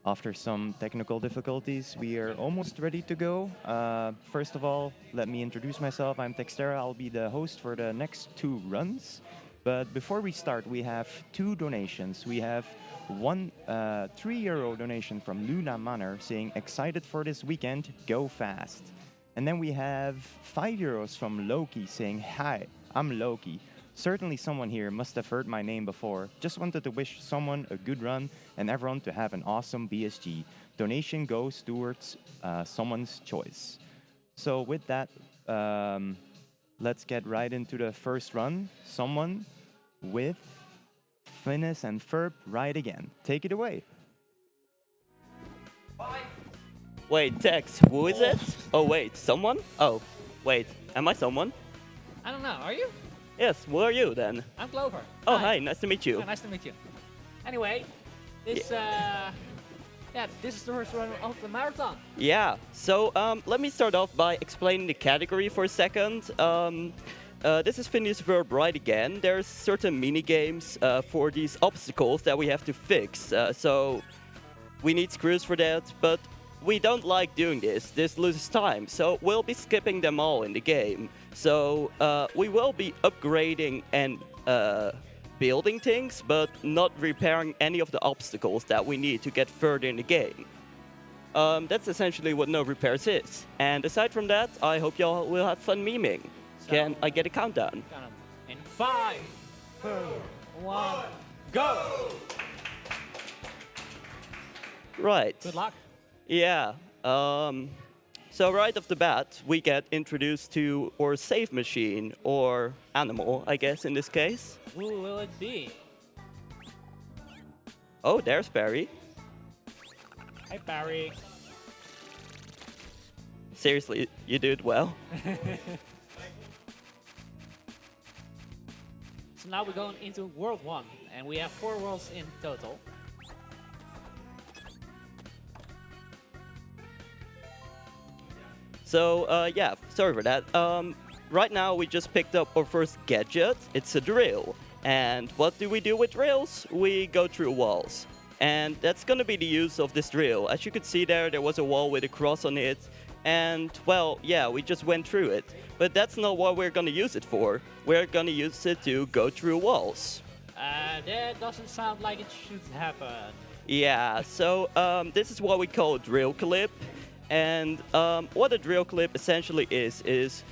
After some technical difficulties, we are almost ready to go. First of all, let me introduce myself. I'm Textera. I'll be the host for the next two runs. But before we start, we have two donations. We have one €3 donation from Luna Manor saying, excited for this weekend, go fast. And then we have €5 from Loki saying, hi, I'm Loki. Certainly someone here must have heard my name before. Just wanted to wish someone a good run and everyone to have an awesome BSG. Donation goes towards someone's choice. So with that, let's get right into the first run. Someone with Phineas and Ferb ride again. Take it away. Wait, Tex, who is it? Oh, wait, someone? Oh, wait, am I someone? I don't know. Are you? Yes, who are you then? I'm Clover. Oh, hi, nice to meet you. Yeah, nice to meet you. Anyway, this this is the first run of the marathon. Yeah, so let me start off by explaining the category for a second. This is Phineas Verb right again. There's certain mini games for these obstacles that we have to fix. So we need screws for that, but we don't like doing this. This loses time, so we'll be skipping them all in the game. So we will be upgrading and building things, but not repairing any of the obstacles that we need to get further in the game. That's essentially what no repairs is. And aside from that, I hope y'all will have fun memeing. So, Can I get a countdown? In 5, 4, 1, go! Right. Good luck. Yeah. So right off the bat, we get introduced to our save machine, or animal, I guess, in this case. Who will it be? Oh, there's Barry. Hi, Barry. Seriously, you did well. So now we're going into World 1, and we have 4 worlds in total. So, yeah, sorry for that. Right now, we just picked up our first gadget. It's a drill. And what do we do with drills? We go through walls. And that's going to be the use of this drill. As you could see there was a wall with a cross on it. And, well, yeah, we just went through it. But that's not what we're going to use it for. We're going to use it to go through walls. That doesn't sound like it should happen. Yeah, so this is what we call a drill clip. And what a drill clip essentially is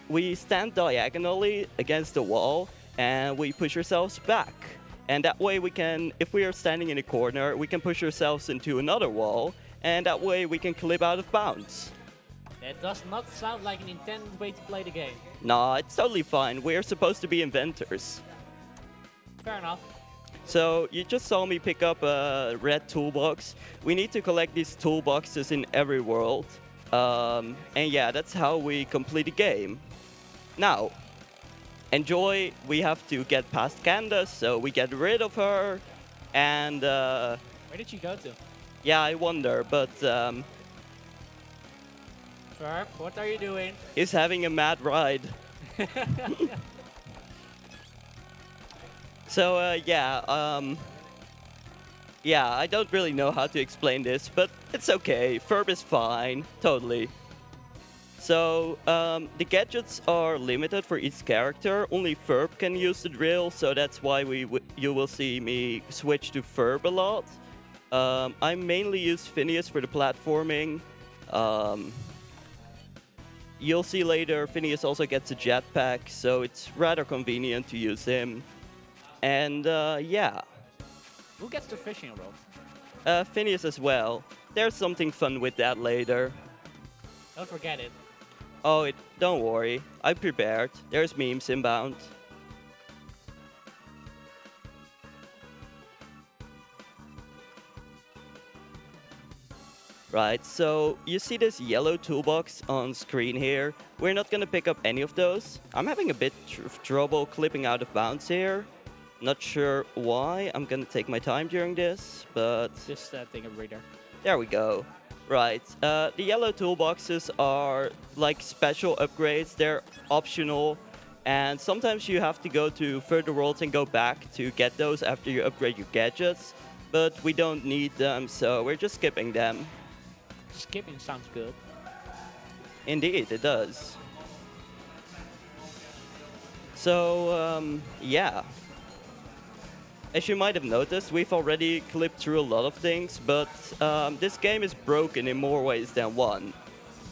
we stand diagonally against the wall and we push ourselves back. And that way we can, if we are standing in a corner, we can push ourselves into another wall, and that way we can clip out of bounds. That does not sound like an intended way to play the game. Nah, it's totally fine. We're supposed to be inventors. Fair enough. So you just saw me pick up a red toolbox. We need to collect these toolboxes in every world. And yeah, that's how we complete the game. Now, enjoy. We have to get past Candace, so we get rid of her. And where did you go to? yeah, I wonder, but Ferb, what are you doing? he's having a mad ride. So yeah, I don't really know how to explain this, but it's okay. Ferb is fine, totally. So the gadgets are limited for each character. Only Ferb can use the drill, so that's why you will see me switch to Ferb a lot. I mainly use Phineas for the platforming. You'll see later, Phineas also gets a jetpack, so it's rather convenient to use him. And yeah. Who gets the fishing rod? Phineas as well. There's something fun with that later. Don't forget it. Oh, don't worry. I prepared. There's memes inbound. Right, so you see this yellow toolbox on screen here. We're not gonna pick up any of those. I'm having a bit trouble clipping out of bounds here. Not sure why. I'm gonna take my time during this, but... Just thing a reader. There we go. Right, the yellow toolboxes are like special upgrades. They're optional, and sometimes you have to go to further worlds and go back to get those after you upgrade your gadgets. but we don't need them, so we're just skipping them. Skipping sounds good. Indeed, it does. So, yeah. As you might have noticed, we've already clipped through a lot of things, but this game is broken in more ways than one.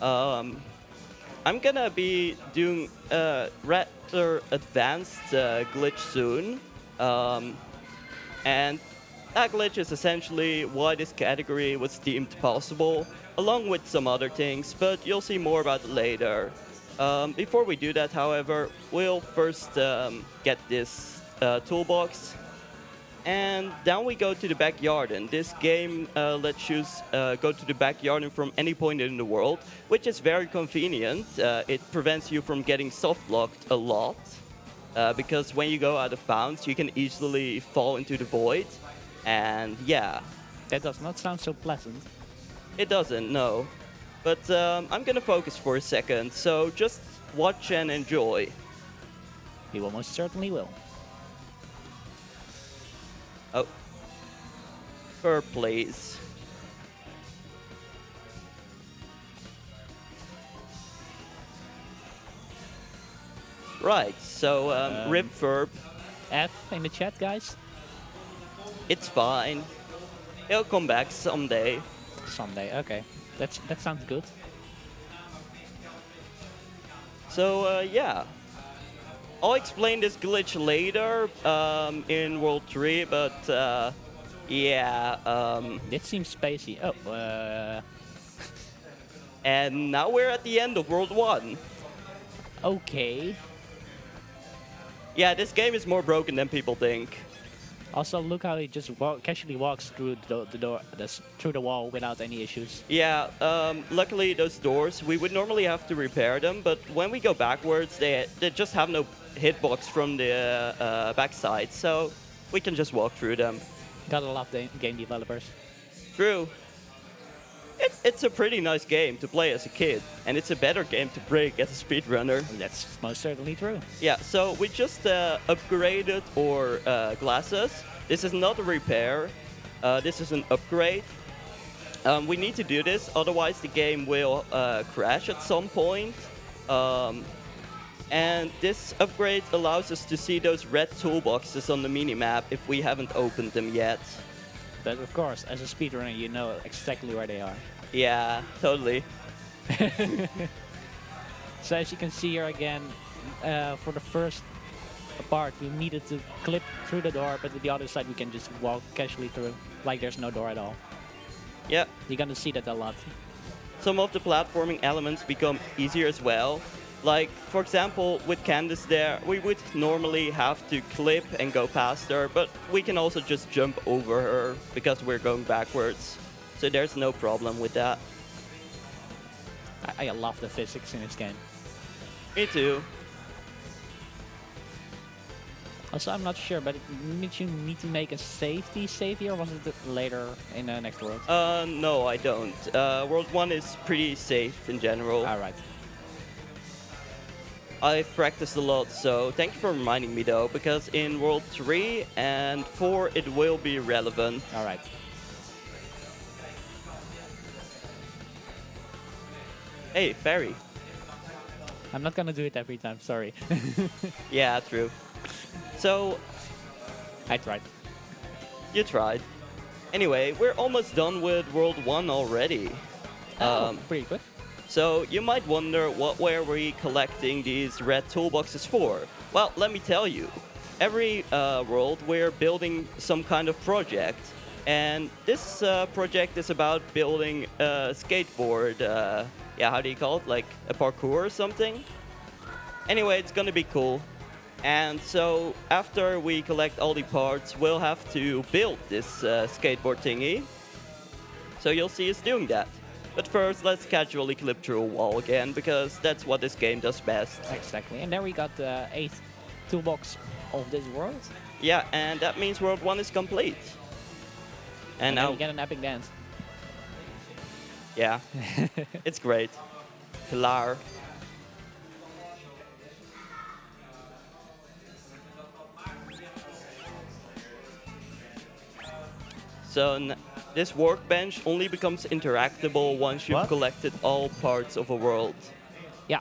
I'm gonna be doing a rather advanced glitch soon, and that glitch is essentially why this category was deemed possible, along with some other things, but you'll see more about it later. Before we do that, however, we'll first get this toolbox. And down we go to the backyard, and this game lets you go to the backyard from any point in the world, which is very convenient. It prevents you from getting soft-locked a lot, because when you go out of bounds, you can easily fall into the void. And yeah. That does not sound so pleasant. It doesn't, no. But I'm gonna focus for a second, so just watch and enjoy. We almost certainly will. Oh. Ferb, please. Right, so rip Ferb. F in the chat, guys. It's fine. He'll come back someday. Someday, okay. That sounds good. So, yeah. I'll explain this glitch later in World 3, but yeah. It seems spacey. Oh, And now we're at the end of World 1. okay. Yeah, this game is more broken than people think. Also, look how he just casually walks through the door, through the wall without any issues. Yeah, luckily those doors, we would normally have to repair them, but when we go backwards, they just have no hitbox from the backside, so we can just walk through them. Gotta love the game developers. True. It's a pretty nice game to play as a kid, and it's a better game to break as a speedrunner. That's most certainly true. Yeah, so we just upgraded our glasses. This is not a repair. This is an upgrade. We need to do this, otherwise the game will crash at some point. And this upgrade allows us to see those red toolboxes on the minimap if we haven't opened them yet. But of course, as a speedrunner, you know exactly where they are. Yeah, totally. So as you can see here again, for the first part, we needed to clip through the door, but with the other side, we can just walk casually through, like there's no door at all. Yeah. You're gonna see that a lot. Some of the platforming elements become easier as well. Like, for example, with Candace there, we would normally have to clip and go past her, but we can also just jump over her because we're going backwards. So there's no problem with that. I love the physics in this game. Me too. Also, I'm not sure, but did you need to make a safety save here, or was it later in the next world? No, I don't. World 1 is pretty safe in general. Alright. I've practiced a lot, so thank you for reminding me though, because in World 3 and 4 it will be relevant. Alright. Hey, Ferry. I'm not gonna do it every time, sorry. Yeah, true. So, I tried. you tried. Anyway, we're almost done with World 1 already. Pretty good. So you might wonder, what were we collecting these red toolboxes for? Well, let me tell you. Every world we're building some kind of project. And this project is about building a skateboard, yeah, how do you call it? Like a parkour or something? Anyway, it's gonna be cool. And so after we collect all the parts, we'll have to build this skateboard thingy. So you'll see us doing that. But first, let's casually clip through a wall again, because that's what this game does best. Exactly. And then we got the 8th toolbox of this world. Yeah, and that means World 1 is complete. And now now, we get an epic dance. yeah, it's great. Pilar. So this workbench only becomes interactable once you've What? collected all parts of a world. Yeah.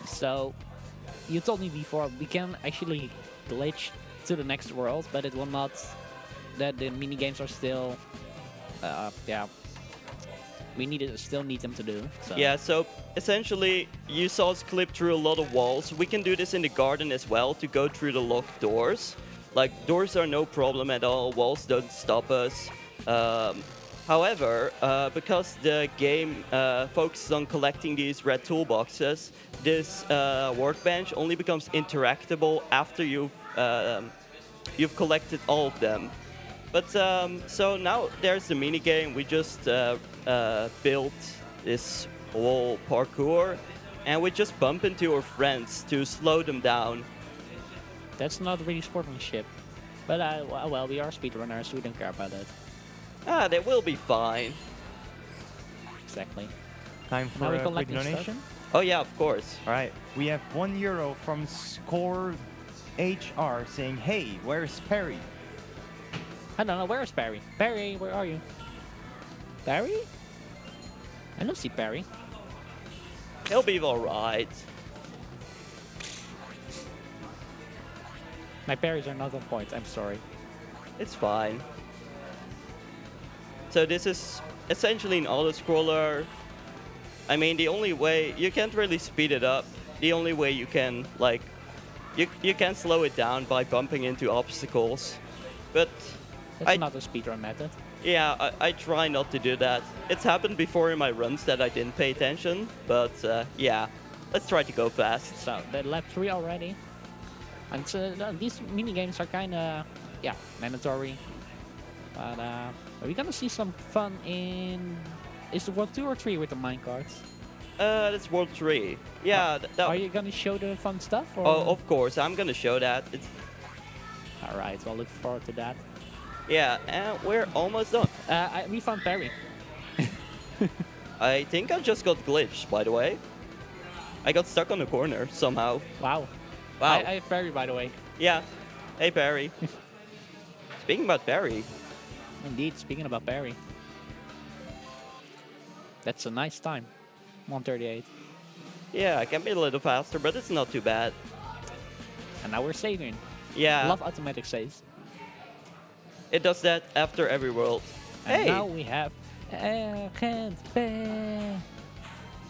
So you told me before we can actually glitch to the next world, but it will not. That the mini games are still. Yeah. Still need them to do. So. Yeah, so essentially you saw us clip through a lot of walls. We can do this in the garden as well to go through the locked doors. Like, doors are no problem at all, walls don't stop us. However, because the game focuses on collecting these red toolboxes, this workbench only becomes interactable after you've collected all of them. But so now there's the mini game. We just built this whole parkour, and we just bump into our friends to slow them down. That's not really sportsmanship. But well, we are speedrunners, so we don't care about that. Ah, they will be fine. Exactly. Time Now for we a quick collecting stuff? donation. Oh yeah, of course. All right, we have €1 from Score HR saying, "Hey, where's Perry?" I don't know, where's Barry? Barry, where are you? Barry? I don't see Barry. He'll be alright. My parries are not on point, I'm sorry. It's fine. So this is essentially an auto-scroller. I mean, the only way... You can't really speed it up. The only way you can, like... You can slow it down by bumping into obstacles. But... That's not a speedrun method. Yeah, I try not to do that. It's happened before in my runs that I didn't pay attention. But, yeah. Let's try to go fast. So, the lap 3 already. And so, these mini games are kind of, yeah, mandatory. But are we gonna see some fun in? Is it World 2 or 3 with the minecarts? That's World 3. Yeah. Are you gonna show the fun stuff? Or? Oh, of course. I'm gonna show that. All right. So I'll look forward to that. Yeah, and we're almost done. We found Perry. I think I just got glitched, by the way. I got stuck on the corner somehow. Wow. Wow. I have Perry, by the way. Yeah. Hey, Barry. Speaking about Barry. Indeed. Speaking about Perry. That's a nice time. 1:38. Yeah, it can be a little faster, but it's not too bad. And now we're saving. Yeah. Love automatic saves. It does that after every world. And Hey! now we have can't bear.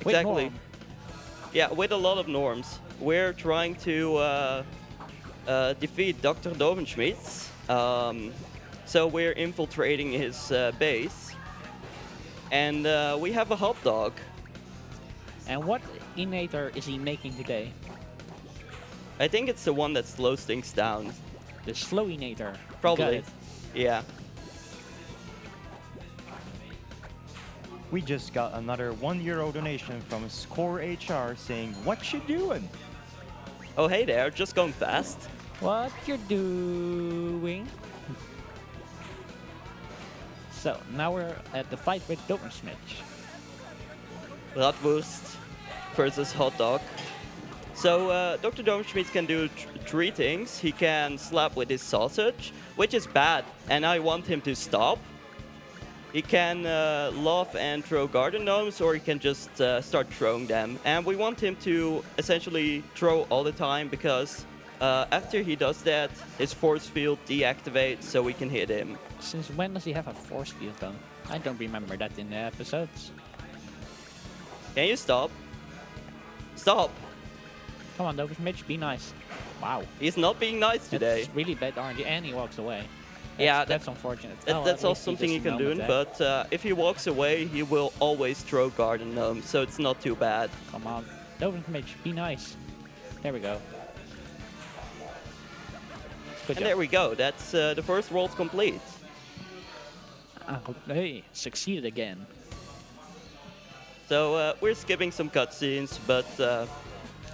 Wait, Exactly. Norm. Yeah, with a lot of norms. We're trying to defeat Dr. Dovenschmitz. So we're infiltrating his base. And we have a hot dog. And what innator is he making today? I think it's the one that slows things down. The slow innator. Got Probably. it. Yeah. We just got another €1 donation from Score HR saying, "What you doing?" Oh, hey there, just going fast. What you're doing? So now we're at the fight with Doberschmitz. Bratwurst versus hot dog. So Dr. Dovenschmitz can do three things. He can slap with his sausage, which is bad, and I want him to stop. He can laugh and throw garden gnomes, or he can just start throwing them. And we want him to essentially throw all the time, because after he does that, his force field deactivates, so we can hit him. Since when does he have a force field though? I don't remember that in the episodes. Can you stop? Stop! Come on, Doberschmitz, be nice. Wow. He's not being nice today. That's really bad RNG, and he walks away. Yeah, That's unfortunate. That's at also least he something you doesn't can know do, that. but if he walks away, he will always throw garden gnomes, so it's not too bad. Come on, Doberschmitz, be nice. There we go. Good And job. there we go, that's the first world complete. Hey, succeeded again. So we're skipping some cutscenes, but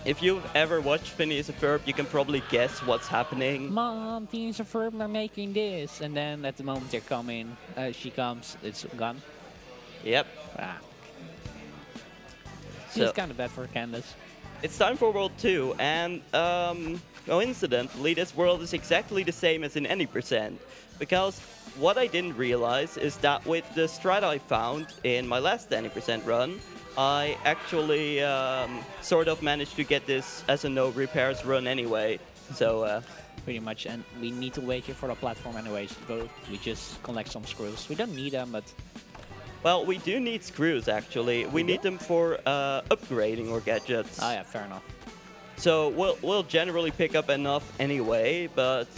if you've ever watched Phineas and Ferb, you can probably guess what's happening. Mom, Phineas and Ferb are making this, and then at the moment they're coming, she comes, it's gone. Yep. Ah. So Feels kind of bad for Candace. It's time for World 2, and coincidentally, this world is exactly the same as in any percent. Because what I didn't realize is that with the strat I found in my last 20% run, I actually sort of managed to get this as a no repairs run anyway. So Pretty much, and we need to wait here for the platform anyways. Go, we just collect some screws. We don't need them, but well, we do need screws actually. We need them for upgrading our gadgets. yeah, fair enough. So we'll generally pick up enough anyway, but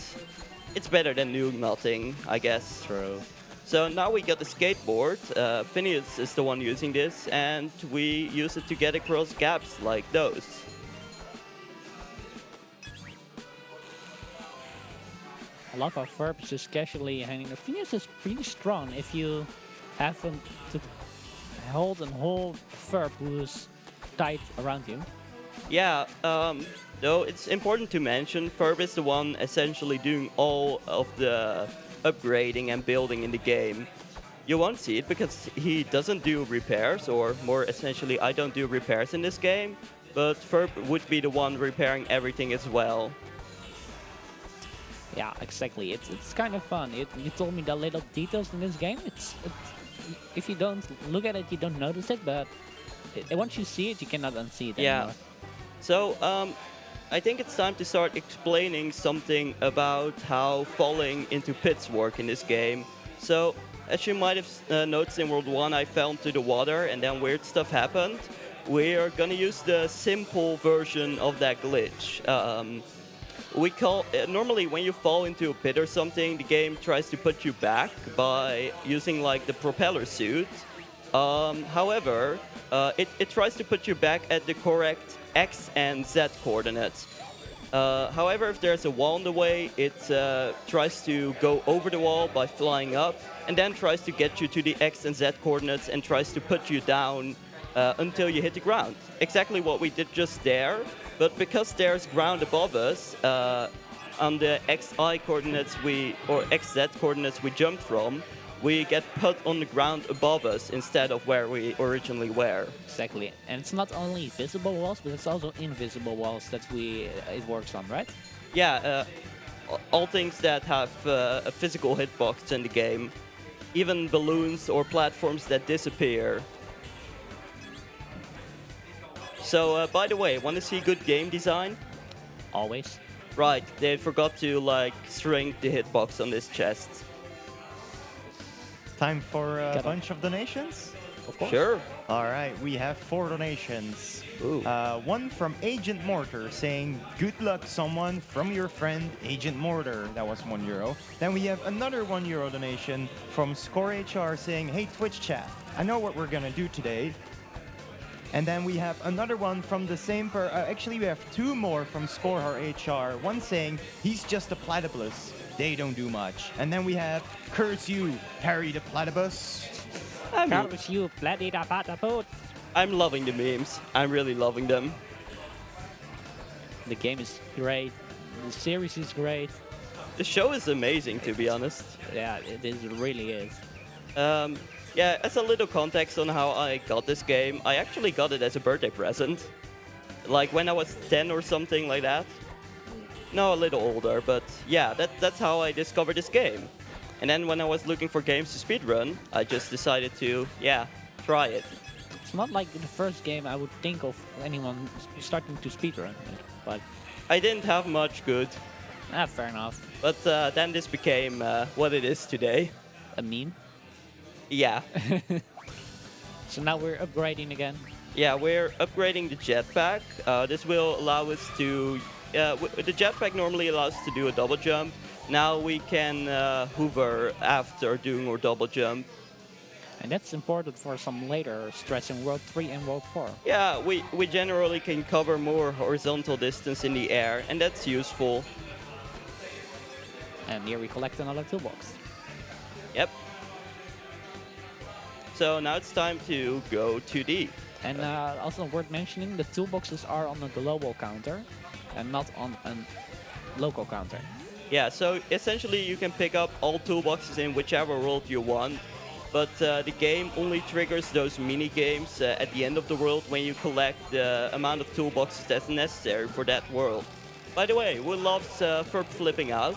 it's better than doing nothing, I guess. True. So now we got the skateboard. Phineas is the one using this, and we use it to get across gaps like those. I love how Ferb is just casually hanging. Phineas is pretty strong if you happen to hold Ferb who's tight around him. Yeah, though it's important to mention, Ferb is the one essentially doing all of the upgrading and building in the game. You won't see it because he doesn't do repairs, or more essentially, I don't do repairs in this game, but Ferb would be the one repairing everything as well. Yeah, exactly. It's kind of fun. You told me the little details in this game. If you don't look at it, you don't notice it, but once you see it, you cannot unsee it anymore. So, I think it's time to start explaining something about how falling into pits work in this game. So, as you might have noticed in World 1, I fell into the water and then weird stuff happened. We are gonna use the simple version of that glitch. Normally when you fall into a pit or something, the game tries to put you back by using like the propeller suit. However, it tries to put you back at the correct X and Z coordinates. However, if there's a wall in the way, it tries to go over the wall by flying up, and then tries to get you to the X and Z coordinates and tries to put you down until you hit the ground. Exactly what we did just there, but because there's ground above us, on the XI coordinates or XZ coordinates we jumped from, we get put on the ground above us instead of where we originally were. Exactly, and it's not only visible walls, but it's also invisible walls that it works on, right? Yeah, all things that have a physical hitbox in the game, even balloons or platforms that disappear. So, by the way, want to see good game design? Always. Right, they forgot to like shrink the hitbox on this chest. Time for a bunch of donations? Of course. Sure. All right, we have 4 donations. Ooh. One from Agent Mortar saying, "Good luck, someone," from your friend Agent Mortar. That was €1. Then we have another €1 donation from ScoreHR saying, "Hey, Twitch chat, I know what we're gonna do today." And then we have another one from the same actually, we have 2 more from ScoreHR. One saying, "He's just a platypus. They don't do much." And then we have, "Curse you, Harry the Platypus." Curse you, bloody da pataput. I'm loving the memes. I'm really loving them. The game is great. The series is great. The show is amazing, to be honest. Yeah, it really is. Yeah, as a little context on how I got this game, I actually got it as a birthday present. Like when I was 10 or something like that. No, a little older, but yeah, that's how I discovered this game. And then when I was looking for games to speedrun, I just decided to, yeah, try it. It's not like the first game I would think of anyone starting to speedrun, but I didn't have much good, fair enough. but then this became what it is today. A meme. Yeah. So now we're upgrading again. Yeah, we're upgrading the jetpack. This will allow us to... the jetpack normally allows us to do a double jump. Now we can hover after doing our double jump. And that's important for some later strats in World 3 and World 4. Yeah, we generally can cover more horizontal distance in the air, and that's useful. And here we collect another toolbox. Yep. So now it's time to go 2D. And also worth mentioning, the toolboxes are on a global counter and not on a local counter. Yeah, so essentially you can pick up all toolboxes in whichever world you want. but the game only triggers those mini games at the end of the world when you collect the amount of toolboxes that's necessary for that world. By the way, who loves Ferb flipping out?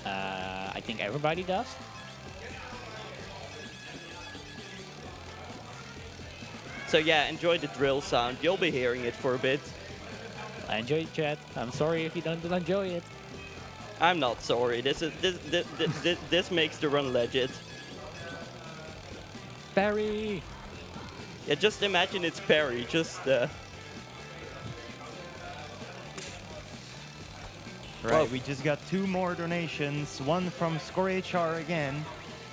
I think everybody does. So yeah, enjoy the drill sound. You'll be hearing it for a bit. I enjoy it, chat. I'm sorry if you don't enjoy it. I'm not sorry. This makes the run legit. Barry! Yeah, just imagine it's Perry. Right, Wow. we just got 2 more donations. One from ScoreHR again,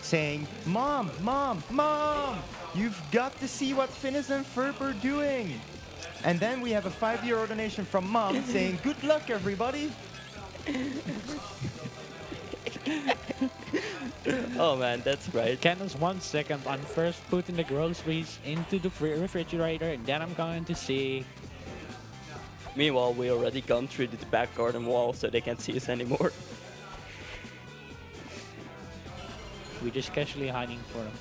saying, Mom, Mom, Mom! You've got to see what Phineas and Ferb are doing! And then we have a €5 donation from Mom saying, good luck, everybody! Oh man, that's great. Candace, 1 second. I'm first putting the groceries into the refrigerator, and then I'm going to see. Meanwhile, we already gone through the back garden wall, so they can't see us anymore. We're just casually hiding for them.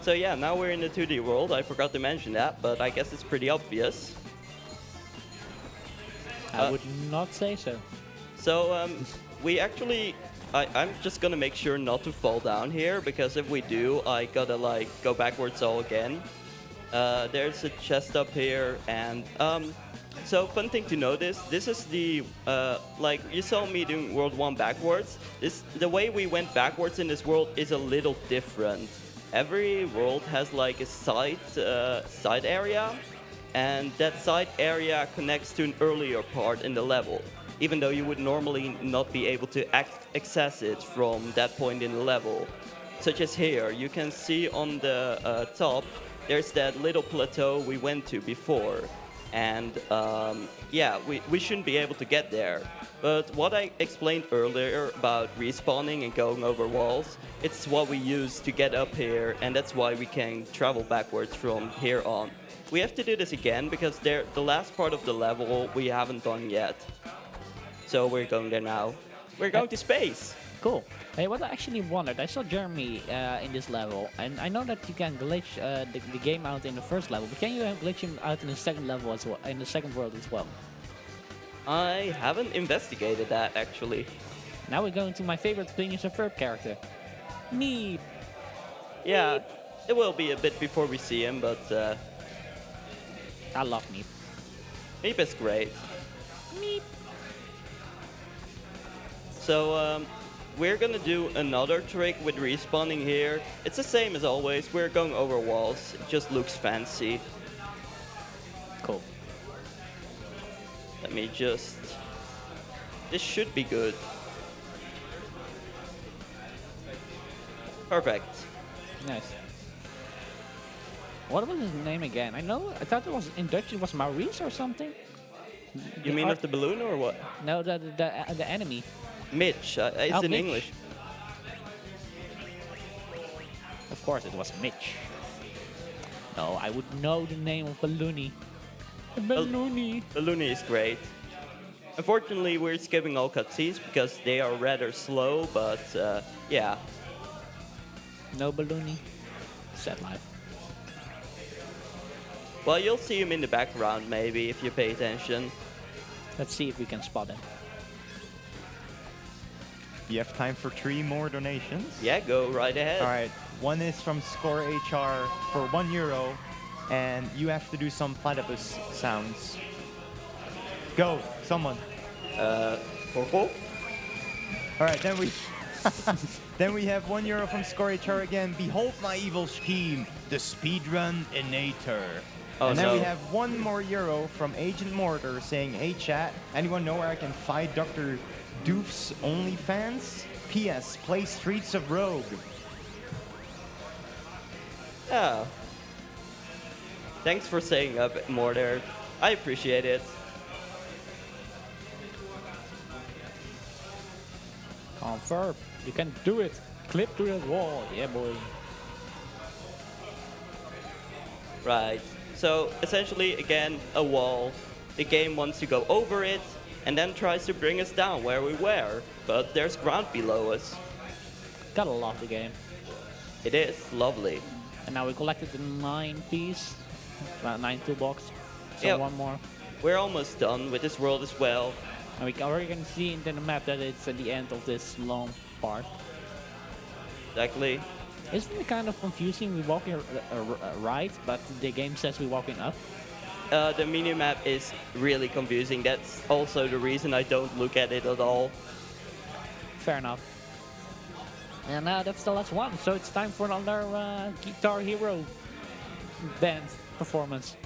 So yeah, now we're in the 2D world. I forgot to mention that, but I guess it's pretty obvious. I would not say so. So we actually, I'm just gonna make sure not to fall down here, because if we do, I gotta like go backwards all again. There's a chest up here, and so fun thing to notice, this is the, like you saw me doing World 1 backwards. The way we went backwards in this world is a little different. Every world has like a side area, and that side area connects to an earlier part in the level, even though you would normally not be able to access it from that point in the level. Such as here, you can see on the top, there's that little plateau we went to before, and yeah, we shouldn't be able to get there. But what I explained earlier about respawning and going over walls, it's what we use to get up here, and that's why we can travel backwards from here on. We have to do this again because the last part of the level we haven't done yet. So we're going there now. We're going to space. Cool. Hey, what I actually wondered, I saw Jeremy in this level, and I know that you can glitch the game out in the first level, but can you glitch him out in the second level as well, in the second world as well? I haven't investigated that actually. Now we're going to my favorite Phineas and Ferb character, Meep. Yeah, it will be a bit before we see him, but I love Meep. Meep is great. Meep. So we're gonna do another trick with respawning here. It's the same as always. We're going over walls. It just looks fancy. Cool. Let me just... This should be good. Perfect. Nice. What was his name again? I thought it was in Dutch. It was Maurice or something. You mean of the balloon or what? No, the enemy. Mitch. It's in Mitch. English. Of course, it was Mitch. No, I would know the name of Balloony. Balloony. Balloony is great. Unfortunately, we're skipping all cutscenes because they are rather slow, but yeah. No Balloony. Sad life. Well, you'll see him in the background maybe if you pay attention. Let's see if we can spot him. You have time for 3 more donations. Yeah, go right ahead. All right, one is from ScoreHR for €1, and you have to do some platypus sounds. Go, someone. Porto? All right, then we then we have €1 from ScoreHR again. Behold my evil scheme, the speedrun inator. Oh, and then no. we have €1 more from Agent Mortar saying, hey chat, anyone know where I can find Dr. Doof's OnlyFans? P.S. Play Streets of Rogue. Yeah. Thanks for saying a bit more there. I appreciate it. Come on, Ferb. You can do it. Clip to that wall. Yeah, boy. Right. So essentially, again, a wall. The game wants to go over it and then tries to bring us down where we were, but there's ground below us. Gotta love the game. It is lovely. And now we collected the 9-piece, 9 toolbox. So Yeah. one more. We're almost done with this world as well. And we already can see in the map that it's at the end of this long part. Exactly. Isn't it kind of confusing? We walking right, but the game says we're walking up. The minimap is really confusing. That's also the reason I don't look at it at all. Fair enough. And that's the last one, so it's time for another Guitar Hero band performance.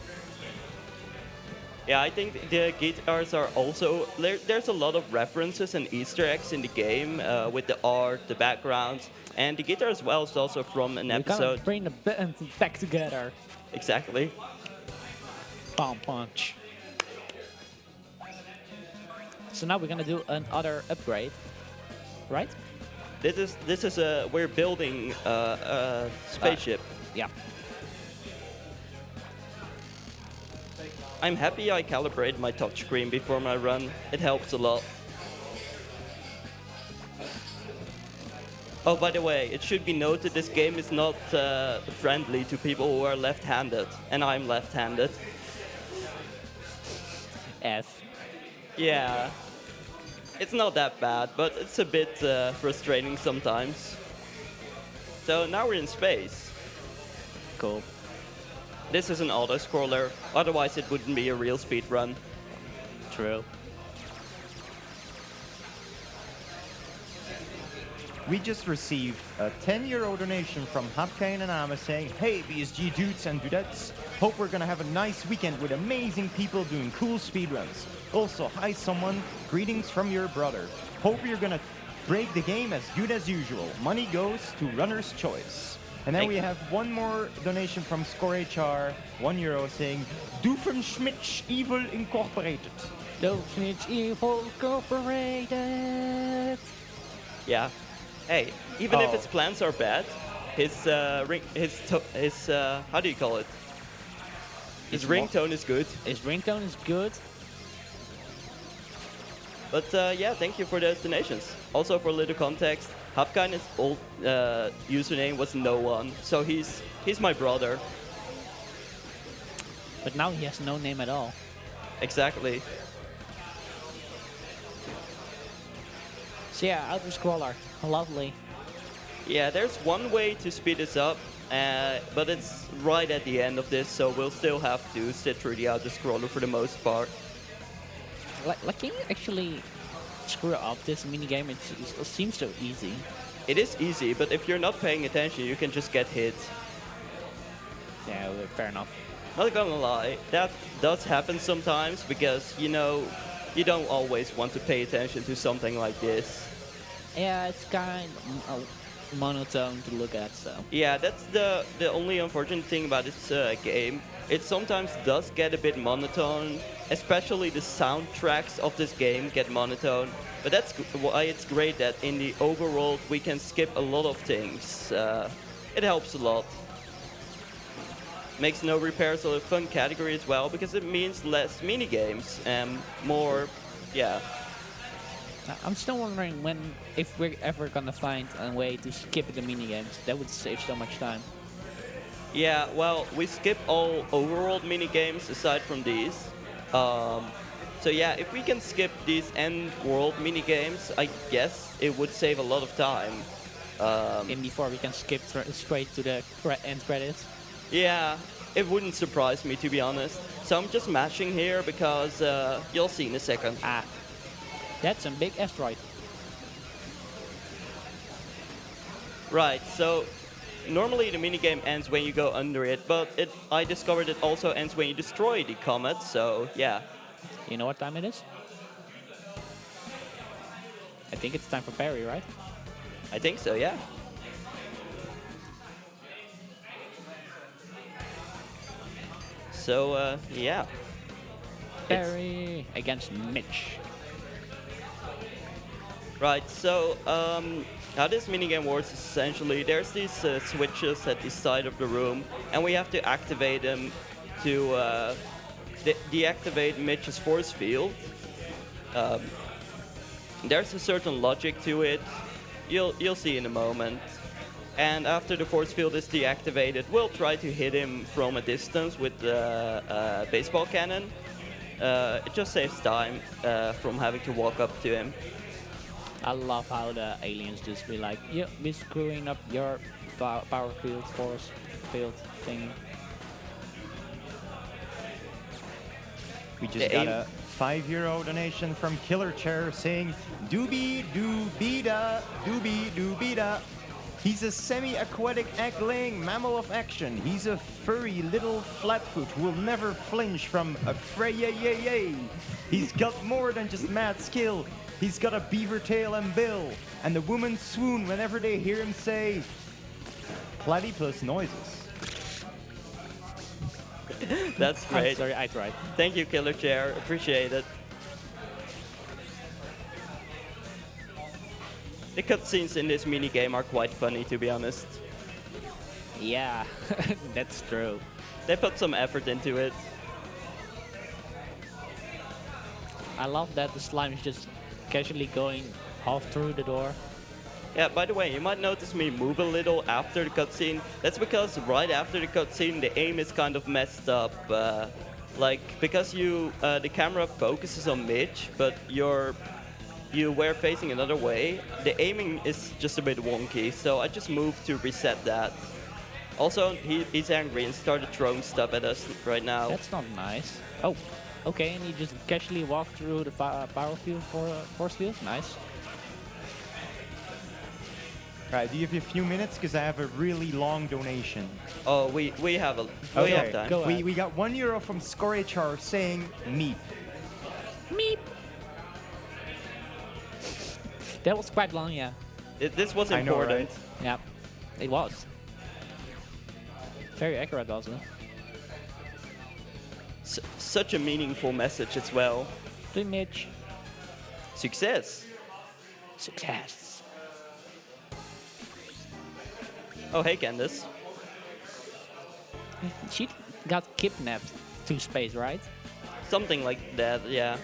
Yeah, I think the guitars are also... There's a lot of references and Easter eggs in the game with the art, the backgrounds, and the guitar as well is also from an We gotta episode. bring the bands back together. Exactly. Palm punch. So now we're gonna do another upgrade, right? This is we're building a spaceship. Yeah. I'm happy I calibrated my touchscreen before my run. It helps a lot. Oh, by the way, it should be noted this game is not friendly to people who are left-handed, and I'm left-handed. F. Yeah, it's not that bad, but it's a bit frustrating sometimes. So now we're in space. Cool. This is an auto-scroller, otherwise it wouldn't be a real speed run. True. We just received a 10-euro donation from Hapkain and Ama saying, "Hey BSG dudes and dudettes, hope we're gonna have a nice weekend with amazing people doing cool speedruns. Also, hi someone, greetings from your brother. Hope you're gonna break the game as good as usual. Money goes to runner's choice." And then Thank we you. have one more donation from ScoreHR, €1 saying, "Doofenschmitz Evil Incorporated." Doofenschmitz Evil Incorporated. Yeah. Hey, even if Oh. his plans are bad, his how do you call it? His His what? ringtone is good. His ringtone is good. But yeah, thank you for those donations. Also for a little context, Hapkain's old username was no one, so he's my brother. But now he has no name at all. Exactly. So yeah, outer scroller. Lovely. Yeah, there's one way to speed this up, but it's right at the end of this, so we'll still have to sit through the outer scroller for the most part. Like can you actually screw up this minigame? It seems so easy. It is easy, but if you're not paying attention, you can just get hit. Yeah, fair enough. Not gonna lie, that does happen sometimes because, you know, you don't always want to pay attention to something like this. Yeah, it's kind of monotone to look at, so. Yeah, that's the only unfortunate thing about this game. It sometimes does get a bit monotone, especially the soundtracks of this game get monotone. But that's why it's great that in the overworld we can skip a lot of things. It helps a lot. Makes no repairs a fun category as well because it means less minigames and more, yeah. I'm still wondering if we're ever gonna find a way to skip the minigames. That would save so much time. Yeah, well, we skip all overworld minigames aside from these. So yeah, if we can skip these end world minigames, I guess it would save a lot of time. And before we can skip straight to the end credits. Yeah, it wouldn't surprise me to be honest. So I'm just mashing here because you'll see in a second. Ah, that's a big asteroid. Right, so normally the minigame ends when you go under it, but I discovered it also ends when you destroy the comet, so yeah. You know what time it is? I think it's time for Perry, right? I think so, yeah. So, yeah. Perry against Mitch. Right, so how this minigame works is essentially there's these switches at the side of the room, and we have to activate them to deactivate Mitch's force field. There's a certain logic to it. you'll see in a moment. And after the force field is deactivated, we'll try to hit him from a distance with the baseball cannon. It just saves time from having to walk up to him. I love how the aliens just be like, yeah, we're screwing up your power field, force field thingy. We just got a €5 donation from Killer Chair saying, doobie doobie da, doobie doobie da. He's a semi-aquatic egg-laying mammal of action. He's a furry little flatfoot who will never flinch from a fray-yay-yay-yay. He's got more than just mad skill. He's got a beaver tail and bill. And the women swoon whenever they hear him say platypus noises. That's great. I'm sorry, I tried. Thank you, Killer Chair. Appreciate it. The cutscenes in this minigame are quite funny, to be honest. Yeah, that's true. They put some effort into it. I love that the slime is just casually going half through the door. Yeah, by the way, you might notice me move a little after the cutscene. That's because right after the cutscene, the aim is kind of messed up. Because the camera focuses on Mitch, but you were facing another way, the aiming is just a bit wonky, so I just moved to reset that. Also, he's angry and started throwing stuff at us right now. That's not nice. Oh, okay, and you just casually walk through the power field for force field. Nice. Right, do you have a few minutes? Because I have a really long donation. Oh, we have time. Go ahead. We got €1 from ScoreHR saying meep. Meep. That was quite long, yeah. This was I know, important. right? Yeah, it was. Very accurate also. Such a meaningful message as well. To Mitch. Success. Success. Oh, hey, Candace. She got kidnapped to space, right? Something like that, yeah.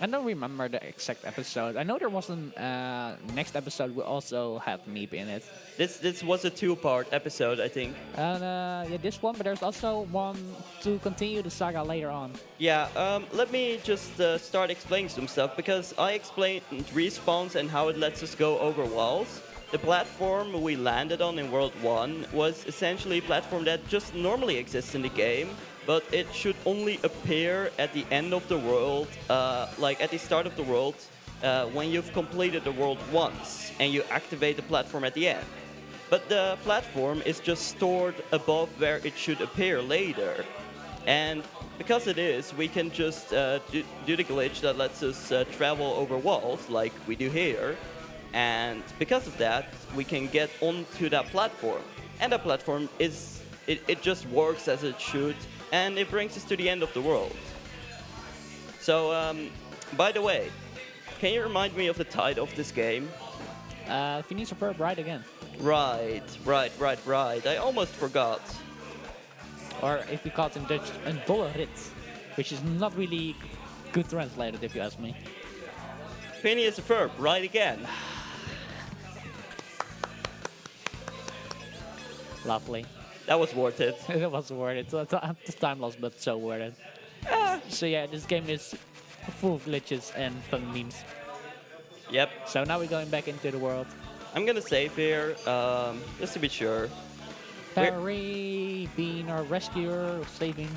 I don't remember the exact episode. I know there was a next episode we also had Meep in it. This was a two-part episode, I think. And yeah, this one, but there's also one to continue the saga later on. Yeah, let me just start explaining some stuff, because I explained respawns and how it lets us go over walls. The platform we landed on in World 1 was essentially a platform that just normally exists in the game, but it should only appear at the end of the world, like at the start of the world, when you've completed the world once, and you activate the platform at the end. But the platform is just stored above where it should appear later. And because it is, we can just do the glitch that lets us travel over walls, like we do here. And because of that, we can get onto that platform. And that platform it just works as it should, and it brings us to the end of the world. So, by the way, can you remind me of the title of this game? Phineas and Ferb ride again. Right. I almost forgot. Or if you call it in Dutch, een dolle rit. Which is not really good translated, if you ask me. Phineas and Ferb, right again. Lovely. That was worth it. It was worth it. It's time loss, but so worth it. So yeah, this game is full of glitches and fun memes. Yep. So now we're going back into the world. I'm gonna save here, just to be sure. Barry being our rescuer, saving.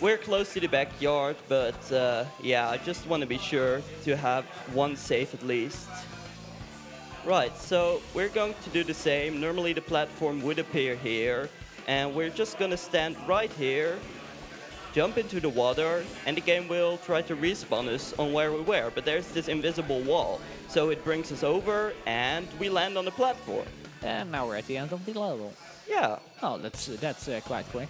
We're close to the backyard, but yeah, I just want to be sure to have one save at least. Right, so we're going to do the same. Normally the platform would appear here, and we're just gonna stand right here, jump into the water, and the game will try to respawn us on where we were, but there's this invisible wall. So it brings us over, and we land on the platform. And now we're at the end of the level. Yeah. Oh, that's quite quick.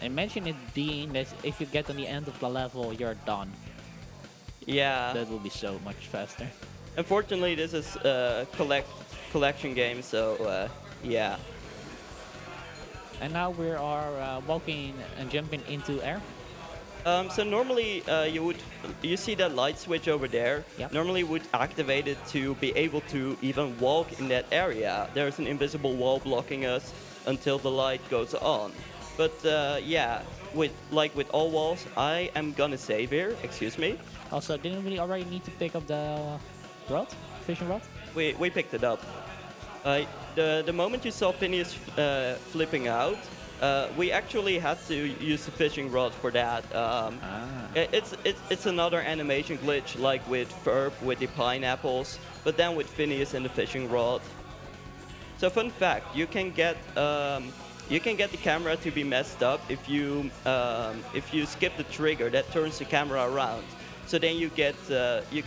Imagine it being that if you get on the end of the level, you're done. Yeah. That will be so much faster. Unfortunately, this is a collection game, so yeah. And now we are walking and jumping into air. So normally you see that light switch over there. Yep. Normally would activate it to be able to even walk in that area. There's an invisible wall blocking us until the light goes on. But yeah, with all walls, I am gonna save here. Excuse me. Also, didn't we already need to pick up the rod, fishing rod? We picked it up. The moment you saw Phineas flipping out, we actually had to use the fishing rod for that. It's another animation glitch like with Ferb with the pineapples, but then with Phineas and the fishing rod. So fun fact, you can get the camera to be messed up if you skip the trigger that turns the camera around. So then you get you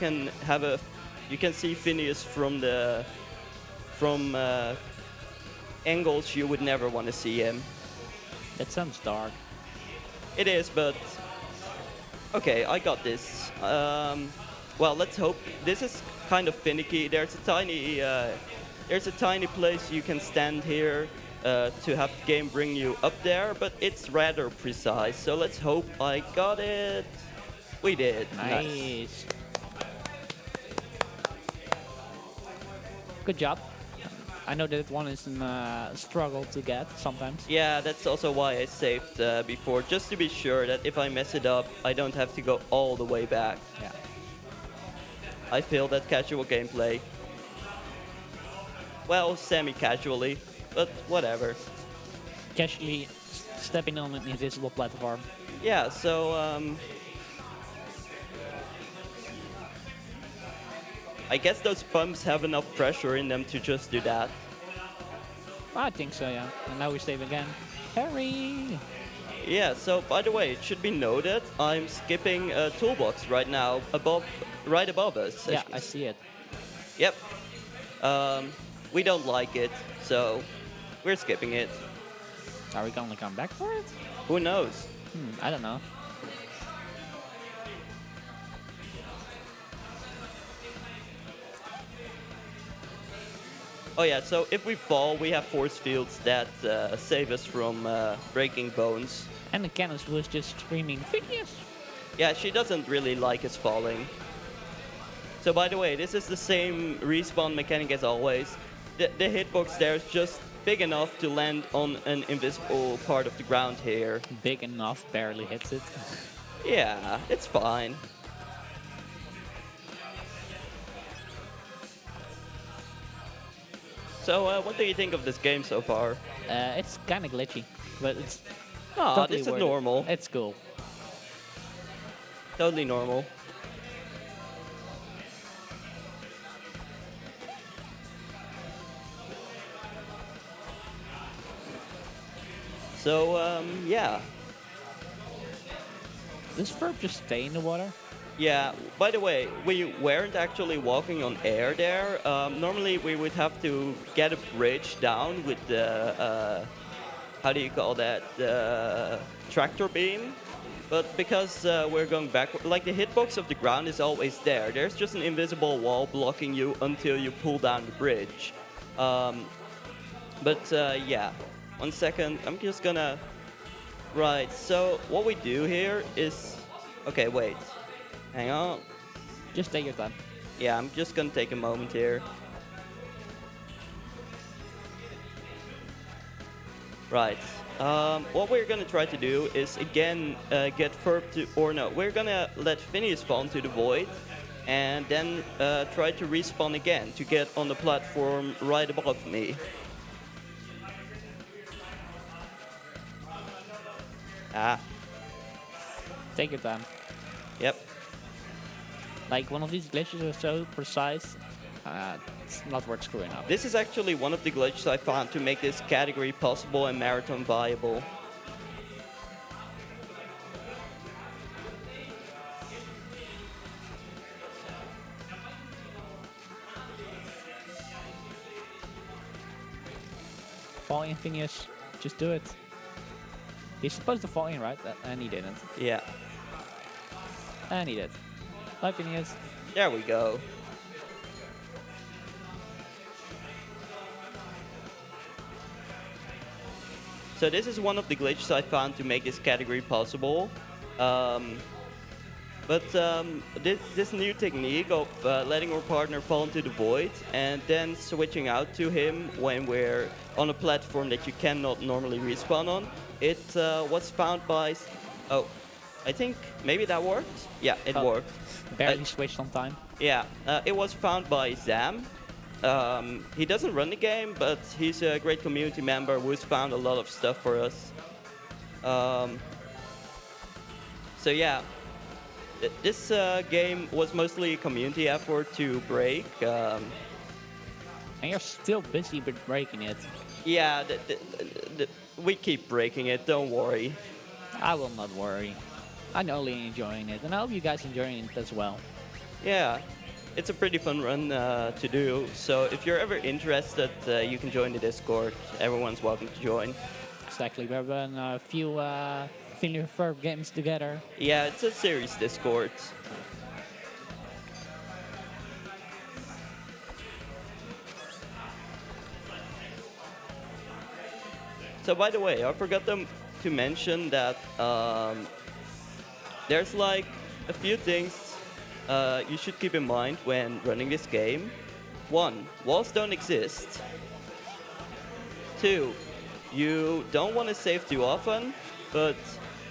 can see Phineas from angles you would never want to see him. That sounds dark. It is, but okay, I got this. Well, let's hope. This is kind of finicky. There's a tiny place you can stand here to have the game bring you up there, but it's rather precise. So let's hope I got it. We did. Nice. Good job. I know that one is a struggle to get sometimes. Yeah, that's also why I saved before, just to be sure that if I mess it up, I don't have to go all the way back. Yeah. I failed at casual gameplay. Well, semi-casually, but whatever. Casually stepping on an invisible platform. Yeah, so I guess those pumps have enough pressure in them to just do that. I think so, yeah. And now we save again. Harry! Yeah, so by the way, it should be noted, I'm skipping a toolbox right now, right above us. Yeah, I see it. Yep. We don't like it, so we're skipping it. Are we gonna come back for it? Who knows? I don't know. Oh yeah, so if we fall, we have force fields that save us from breaking bones. And the Candace was just screaming, Phineas! Yeah, she doesn't really like us falling. So by the way, this is the same respawn mechanic as always. The hitbox there is just big enough to land on an invisible part of the ground here. Big enough, barely hits it. Yeah, it's fine. So, what do you think of this game so far? It's kind of glitchy, but it's Ah, totally this is worth it. normal. It's cool. Totally normal. So, yeah. Does Ferb just stay in the water? Yeah, by the way, we weren't actually walking on air there. Normally we would have to get a bridge down with the, how do you call that, the tractor beam. But because we're going back, like the hitbox of the ground is always there. There's just an invisible wall blocking you until you pull down the bridge. Yeah, 1 second, I'm just gonna, right, so what we do here is, okay, wait. Hang on. Just take your time. Yeah, I'm just gonna take a moment here. Right. What we're gonna try to do is again get Ferb to, or no, we're gonna let Phineas fall into the void, and then try to respawn again to get on the platform right above me. Ah. Take your time. Yep. Like, one of these glitches are so precise, it's not worth screwing up. This is actually one of the glitches I found to make this category possible and Marathon viable. Fall in, Phineas. Just do it. He's supposed to fall in, right? And he didn't. Yeah. And he did. Bye, Phineas. There we go. So this is one of the glitches I found to make this category possible. Um, but this new technique of letting our partner fall into the void and then switching out to him when we're on a platform that you cannot normally respawn on, it was found by. Oh, I think maybe that worked? Yeah, it Oh, worked. Barely switched on time. Yeah, it was found by Zam. He doesn't run the game, but he's a great community member who's found a lot of stuff for us. Um, so yeah, this game was mostly a community effort to break. And you're still busy with breaking it. Yeah, we keep breaking it, don't worry. I will not worry. I'm only enjoying it, and I hope you guys enjoying it as well. Yeah, it's a pretty fun run to do. So if you're ever interested, you can join the Discord. Everyone's welcome to join. Exactly, we've done a few Phineas Ferb games together. Yeah, it's a series Discord. So by the way, I forgot to mention that there's like a few things you should keep in mind when running this game. 1, walls don't exist. 2, you don't want to save too often, but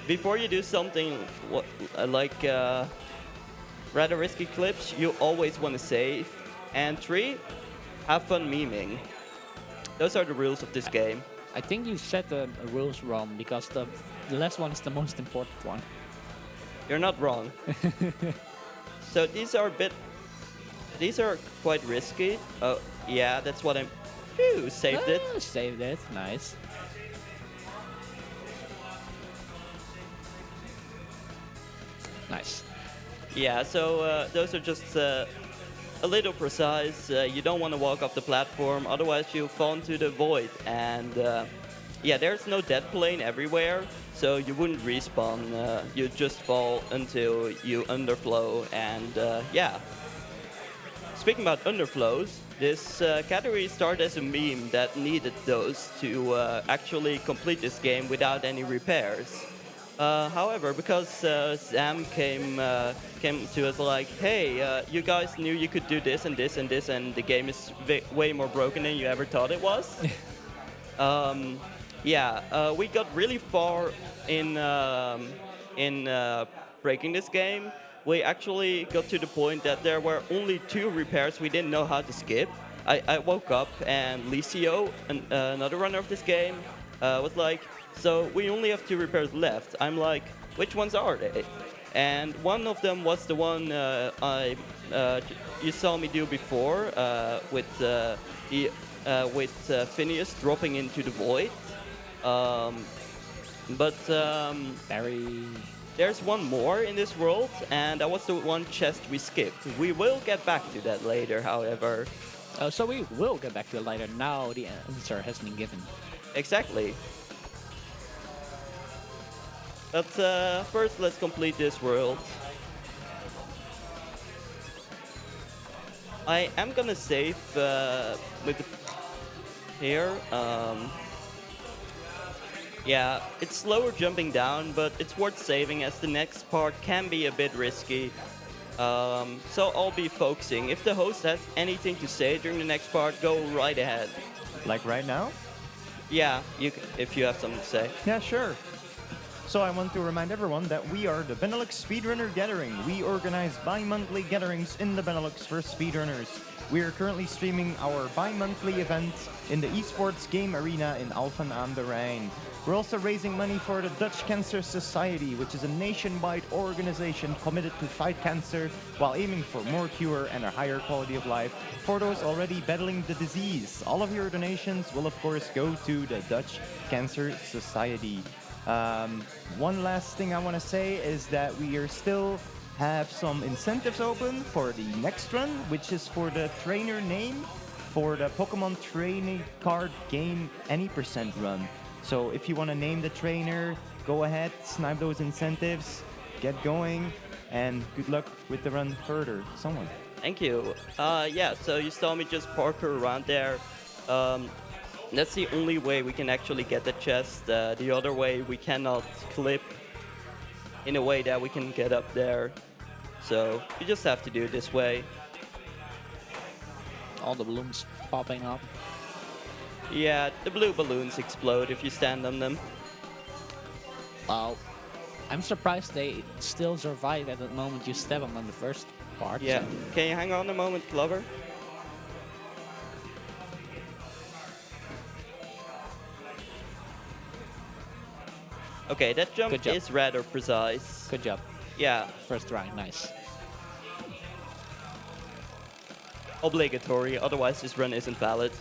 before you do something like rather risky clips, you always want to save. And 3, have fun memeing. Those are the rules of this game. I think you set the rules wrong because the last one is the most important one. You're not wrong. So these are quite risky. Oh, yeah, that's what I'm... Phew, saved it. Saved it, nice. Nice. Yeah, so those are just a little precise. You don't want to walk off the platform, otherwise you'll fall into the void. And yeah, there's no dead plane everywhere, so you wouldn't respawn. You just fall until you underflow. And yeah. Speaking about underflows, this category started as a meme that needed those to actually complete this game without any repairs. However, because Sam came to us like, hey, you guys knew you could do this and this and this, and the game is way more broken than you ever thought it was. Yeah, we got really far in breaking this game. We actually got to the point that there were only 2 repairs we didn't know how to skip. I woke up and Licio, another runner of this game, was like, so we only have 2 repairs left. I'm like, which ones are they? And one of them was the one you saw me do before with Phineas dropping into the void. There's one more in this world, and that was the one chest we skipped. We will get back to that later, however. So we will get back to it later. Now the answer has been given. Exactly. But first, let's complete this world. I am gonna save with here. Yeah, it's slower jumping down, but it's worth saving as the next part can be a bit risky. So I'll be focusing. If the host has anything to say during the next part, go right ahead. Like right now? Yeah, if you have something to say. Yeah, sure. So I want to remind everyone that we are the Benelux Speedrunner Gathering. We organize bi-monthly gatherings in the Benelux for speedrunners. We are currently streaming our bi-monthly event in the esports game arena in Alphen aan de Rijn. We're also raising money for the Dutch Cancer Society, which is a nationwide organization committed to fight cancer while aiming for more cure and a higher quality of life for those already battling the disease. All of your donations will, of course, go to the Dutch Cancer Society. One last thing I want to say is that we are still have some incentives open for the next run, which is for the trainer name for the Pokemon training card game any percent run. So if you want to name the trainer, go ahead, snipe those incentives, get going, and good luck with the run further. Someone. Thank you. Yeah, so you saw me just parkour around there. That's the only way we can actually get the chest. The other way we cannot clip. in a way that we can get up there. So you just have to do it this way. All the balloons popping up. Yeah, the blue balloons explode if you stand on them. Well, I'm surprised they still survive at the moment you step on them the first part. Yeah. So. Can you hang on a moment, Clover? Okay, that jump Good job. is rather precise. Good job. Yeah, First try, nice. obligatory, otherwise this run isn't valid.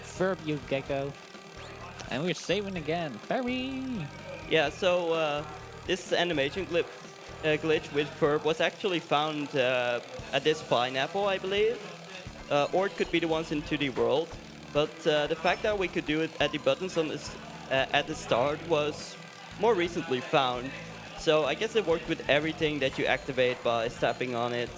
Ferb, you gecko. And we're saving again. Ferry! Yeah, so this animation glitch with Ferb was actually found at this pineapple, I believe. Or it could be the ones in 2D World. But the fact that we could do it at the buttons on this at the start was more recently found. So I guess it worked with everything that you activate by stepping on it.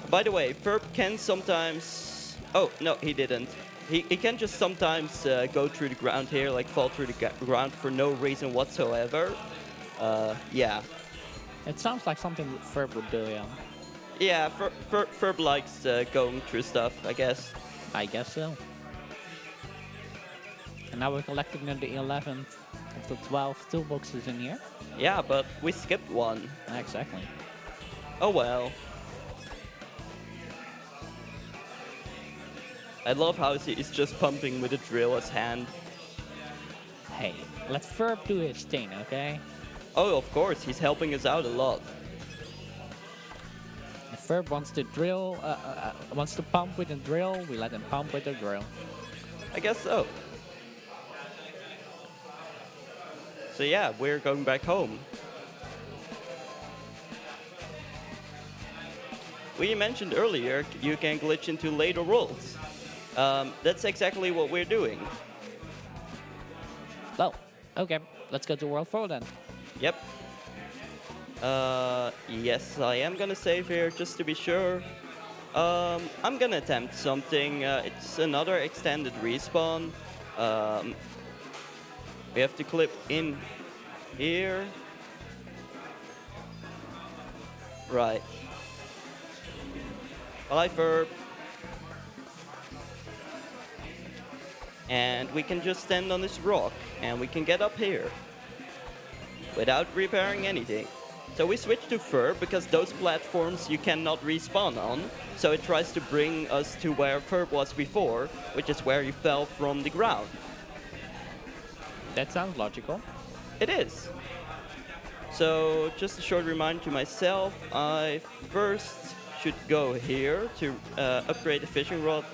By the way, Ferb can sometimes... Oh, no, he didn't. He can just sometimes go through the ground here, like fall through the ground for no reason whatsoever. Yeah. It sounds like something Ferb would do, yeah. Yeah, Ferb likes going through stuff, I guess. I guess so. And now we're collecting the 11th of the 12 toolboxes in here. Yeah, but we skipped one. Exactly. Oh well. I love how he's just pumping with a driller's hand. Hey, let Ferb do his thing, okay? Oh, of course, he's helping us out a lot. If Ferb wants to drill, wants to pump with a drill, we let him pump with a drill. I guess so. So yeah, we're going back home. We mentioned earlier you can glitch into later worlds. That's exactly what we're doing. Well, okay, let's go to World 4 then. Yep. Yes, I am gonna save here just to be sure. I'm gonna attempt something. It's another extended respawn. We have to clip in here. Right. Bye, Ferb. And we can just stand on this rock and we can get up here without repairing anything. So we switch to Ferb because those platforms you cannot respawn on. So it tries to bring us to where Ferb was before, which is where you fell from the ground. That sounds logical. It is. So just a short reminder to myself, I first should go here to upgrade the fishing rod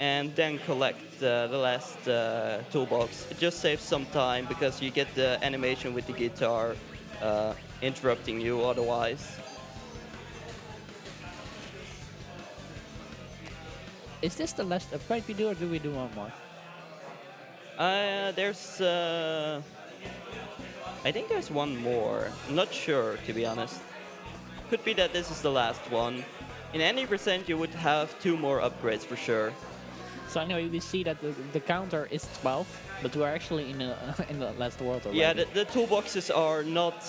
and then collect the last toolbox. It just saves some time because you get the animation with the guitar interrupting you otherwise. Is this the last upgrade we do, or do we do one more? There's... I think there's one more. I'm not sure, to be honest. Could be that this is the last one. In any percent, you would have 2 more upgrades for sure. So anyway, we see that the counter is 12, but we're actually in the last world already. Yeah, the toolboxes are not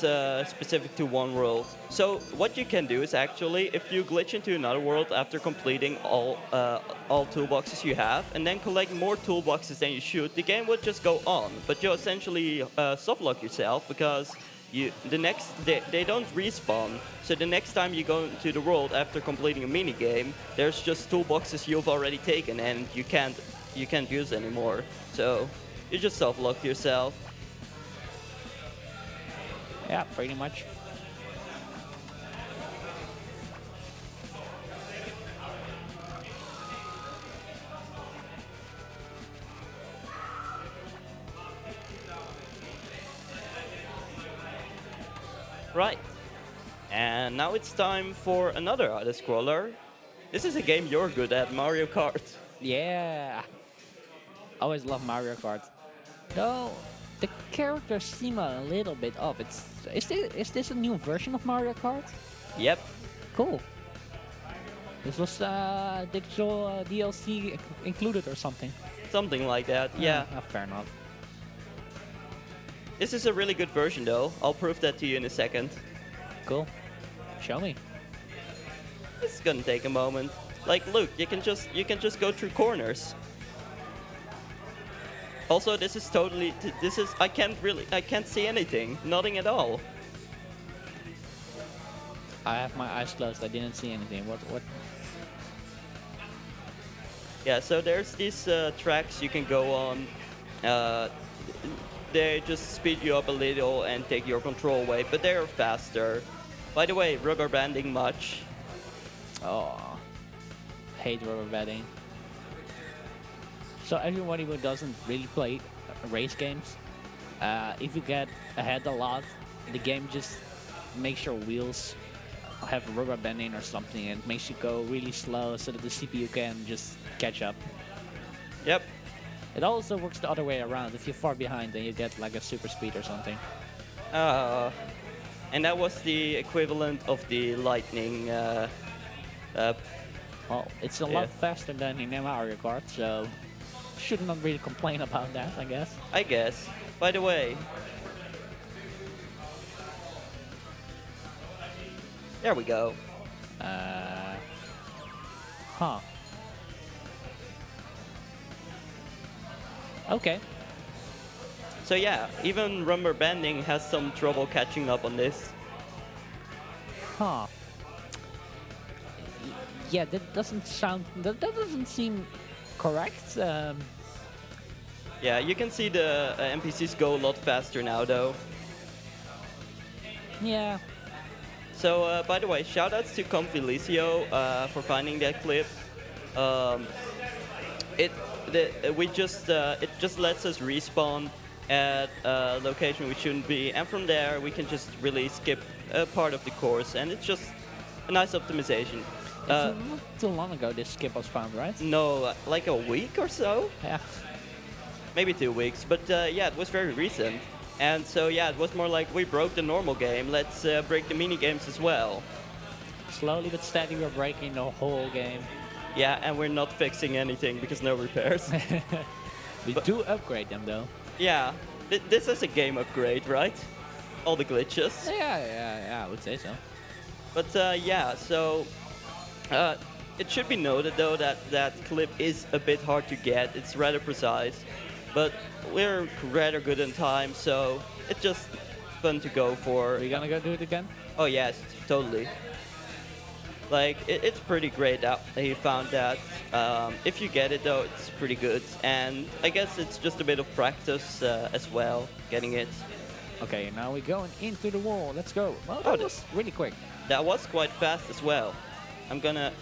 specific to one world. So what you can do is actually, if you glitch into another world after completing all toolboxes you have, and then collect more toolboxes than you should, the game will just go on. But you essentially softlock yourself because they don't respawn. So the next time you go into the world after completing a mini game, there's just toolboxes you've already taken and you can't use anymore. So you just softlock yourself. Yeah, pretty much. Right. And now it's time for another auto-scroller. This is a game you're good at, Mario Kart. Yeah. Always love Mario Kart. Though the characters seem a little bit off. Is this a new version of Mario Kart? Yep. Cool. This was digital DLC included or something. something like that. Yeah. Fair enough. This is a really good version, though. I'll prove that to you in a second. Cool. Show me. It's gonna take a moment. Like, look, you can just go through corners. Also, this is totally. I can't see anything. Nothing at all. I have my eyes closed. I didn't see anything. What? Yeah. So there's these tracks you can go on. They just speed you up a little and take your control away, but they're faster. By the way, rubber banding much? Oh, hate rubber banding. So everybody who doesn't really play race games, if you get ahead a lot, the game just makes your wheels have rubber banding or something, and makes you go really slow so that the CPU can just catch up. Yep. It also works the other way around. If you're far behind, then you get like a super speed or something. And that was the equivalent of the lightning. Well, it's a Yeah. lot faster than in Mario Kart, so should not really complain about that, I guess. I guess. By the way. There we go. Huh. Okay. So yeah, even rubber banding has some trouble catching up on this. Huh. Yeah, that doesn't sound. That doesn't seem correct. Yeah, you can see the NPCs go a lot faster now, though. Yeah. So, by the way, shoutouts to Confilicio for finding that clip. It just lets us respawn at a location we shouldn't be, and from there we can just really skip a part of the course, and it's just a nice optimization. It's not too long ago this skip was found, right? No, like a week or so, Yeah. maybe 2 weeks, but yeah, it was very recent. And so yeah, it was more like we broke the normal game, let's break the mini games as well. Slowly but steady, we're breaking the whole game. Yeah, and we're not fixing anything because no repairs. We do upgrade them though. Yeah, this is a game upgrade, right? All the glitches. Yeah, I would say so. But yeah, so it should be noted though that that clip is a bit hard to get. It's rather precise, but we're rather good in time, so it's just fun to go for. Are you gonna go do it again? Oh yes, totally. Like it's pretty great that he found that. If you get it though, it's pretty good, and I guess it's just a bit of practice as well, getting it. Okay, now we're going into the wall. Let's go. Well, Oh, that was really quick. That was quite fast as well. I'm gonna.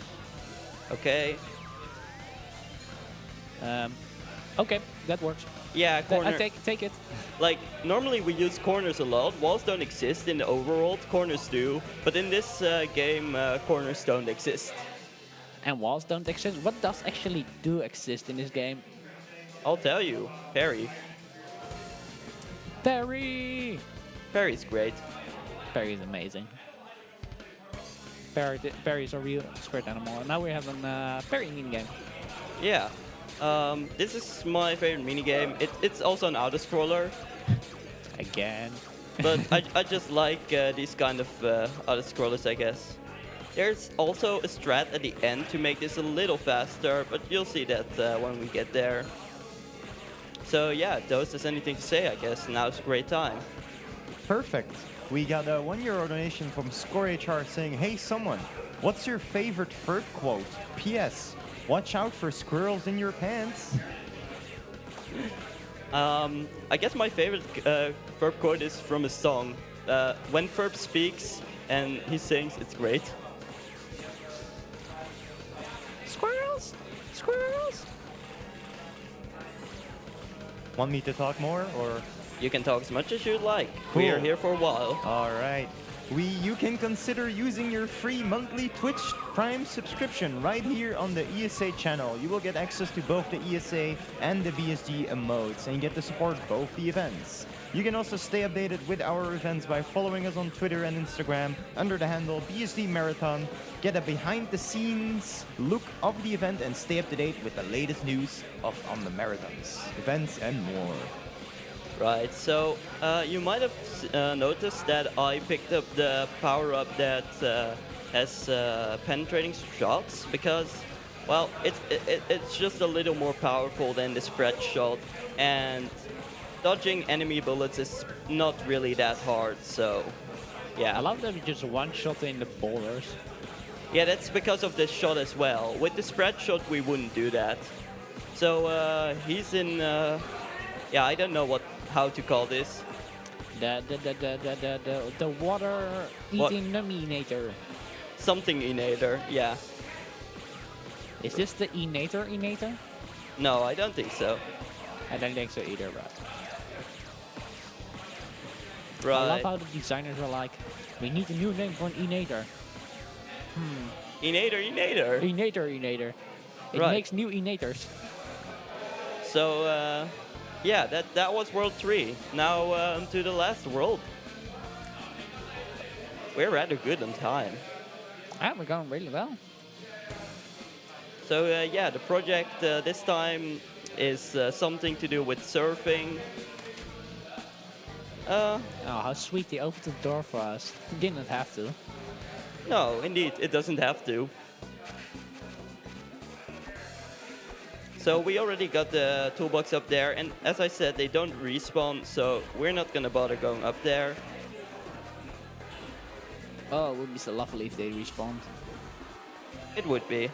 Okay. Okay, that works. Yeah, corner. I take it. Like normally we use corners a lot. Walls don't exist in the overworld. Corners do, but in this game, corners don't exist. And walls don't exist. What does actually do exist in this game? I'll tell you, Perry. Perry! Perry's great. Perry is amazing. Perry is a real spirit animal. Now we have a Perry minigame. Yeah. This is my favorite minigame. It's also an auto-scroller, Again. but I just like these kind of auto-scrollers, I guess. There's also a strat at the end to make this a little faster, but you'll see that when we get there. So yeah, if those has anything to say, I guess now's a great time. Perfect. We got a €1 donation from ScoreHR saying, "Hey someone, what's your favorite Ferb quote? P.S. Watch out for squirrels in your pants." I guess my favorite Ferb quote is from a song. When Ferb speaks and he sings, it's great. Squirrels! Squirrels! Want me to talk more or? You can talk as much as you'd like. We are Cool. here for a while. All right. You can consider using your free monthly Twitch Prime subscription right here on the ESA channel. You will get access to both the ESA and the BSG emotes, and you get to support both the events. You can also stay updated with our events by following us on Twitter and Instagram under the handle BSG Marathon. Get a behind-the-scenes look of the event and stay up to date with the latest news on the marathons, events, and more. Right, so you might have noticed that I picked up the power-up that has penetrating shots because, well, it's just a little more powerful than the spread shot, and dodging enemy bullets is not really that hard, so yeah. I love that we just one-shot in the boulders. Yeah, that's because of this shot as well. With the spread shot, we wouldn't do that. So he's in, yeah, I don't know how to call this. The water eating Nominator. Something Inator, yeah. Is this the Inator? No, I don't think so. I don't think so either, but Right. I love how the designers are like, we need a new name for an Inator. Inator. Inator. It Right. makes new Inators. So, yeah, that was World 3. Now to the last world. We're rather good on time. We're going really well. So, yeah, the project this time is something to do with surfing. Oh, how sweet they opened the door for us. We didn't have to. No, indeed, it doesn't have to. So we already got the toolbox up there, and as I said, they don't respawn, so we're not gonna bother going up there. Oh, it would be so lovely if they respawned. It would be.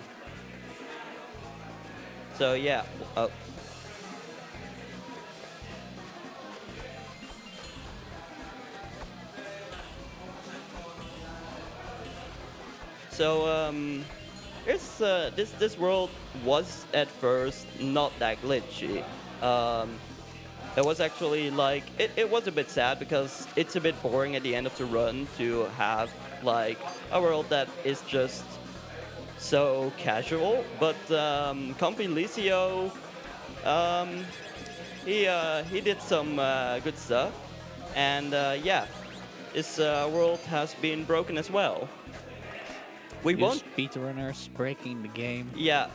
So yeah, So this world was at first not that glitchy. It was actually like it was a bit sad because it's a bit boring at the end of the run to have like a world that is just so casual. But Compy Licio, he did some good stuff, and yeah, this world has been broken as well. We won't. Speedrunners breaking the game. Yeah,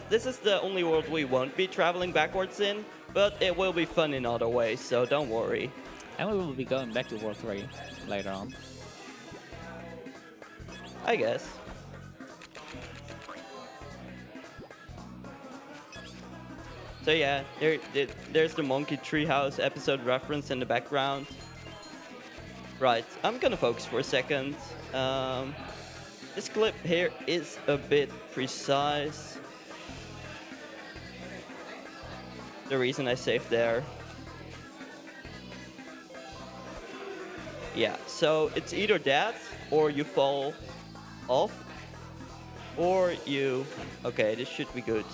this is the only world we won't be traveling backwards in, but it will be fun in other ways, so don't worry. And we will be going back to World 3 later on. I guess. So yeah, there's the Monkey Treehouse episode reference in the background. Right, I'm gonna focus for a second. This clip here is a bit precise. The reason I saved there. Yeah, so it's either that or you fall off or you... Okay, this should be good.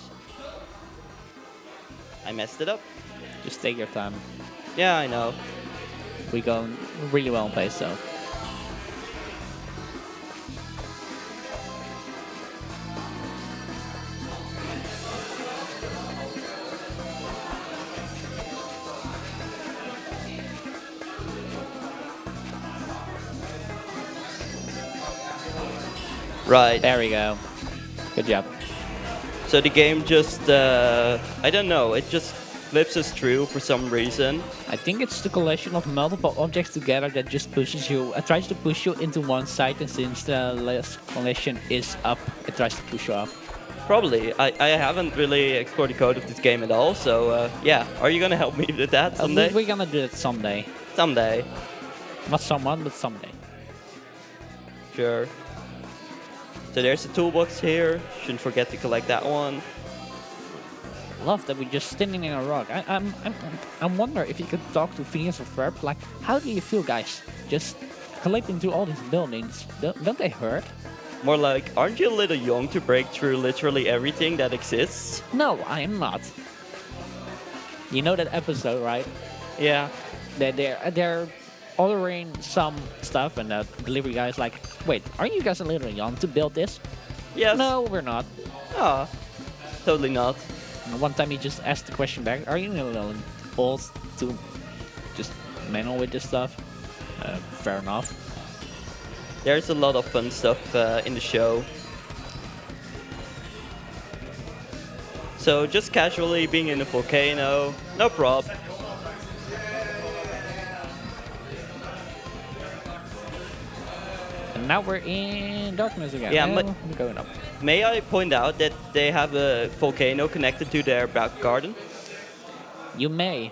I messed it up. Just take your time. Yeah, I know. We're going really well in pace, so. Right. There we go. Good job. So the game just, I don't know, it just flips us through for some reason. I think it's the collection of multiple objects together that just pushes you, tries to push you into one side, and since the last collection is up, it tries to push you up. Probably. I haven't really explored the code of this game at all, so yeah. Are you gonna help me with that someday? We're gonna do it someday. Someday. Not someone, but someday. Sure. So there's a toolbox here. Shouldn't forget to collect that one. Love that we're just standing in a rock. I wonder if you could talk to Phineas or Ferb. Like, how do you feel, guys? Just collecting through all these buildings. Don't they hurt? More like, aren't you a little young to break through literally everything that exists? No, I am not. You know that episode, right? Yeah. They're ordering some stuff, and the delivery guy's like, "Wait, aren't you guys a little young to build this?" Yes. No, we're not. Ah, totally not. And one time he just asked the question back, "Are you a little old to just manual with this stuff. Fair enough. There's a lot of fun stuff in the show. So just casually being in a volcano, no prob. And now we're in darkness again. Yeah, Well, but- we're going up. May I point out that they have a volcano connected to their back garden? You may.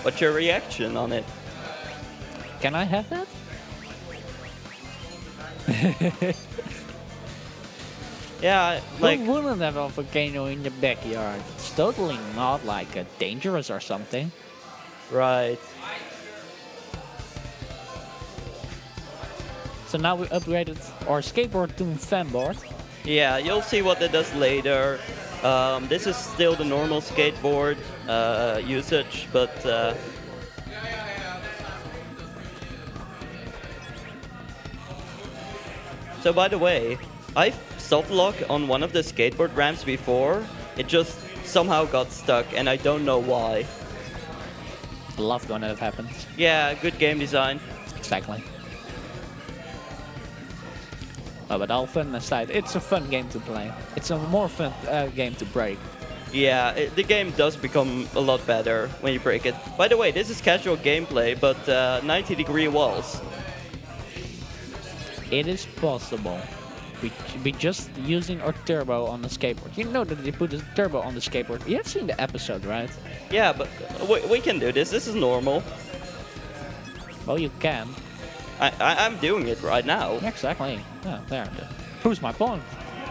What's your reaction on it? Can I have that? Yeah, like, Who wouldn't have a volcano in the backyard? It's totally not like dangerous or something. right. So now we upgraded our skateboard to fanboard. Yeah, you'll see what that does later. This is still the normal skateboard usage, but so by the way, I've soft locked on one of the skateboard ramps before. It just somehow got stuck, and I don't know why. I love when that happens. Yeah, good game design. Exactly. Oh, but all fun aside, it's a fun game to play. It's a more fun game to break. Yeah, the game does become a lot better when you break it. By the way, this is casual gameplay, but 90-degree walls. It is possible. We just using our turbo on the skateboard. You know that they put a turbo on the skateboard. You have seen the episode, right? Yeah, but we can do this. This is normal. Well, you can. I'm doing it right now. Exactly. Yeah, there. Proves my point.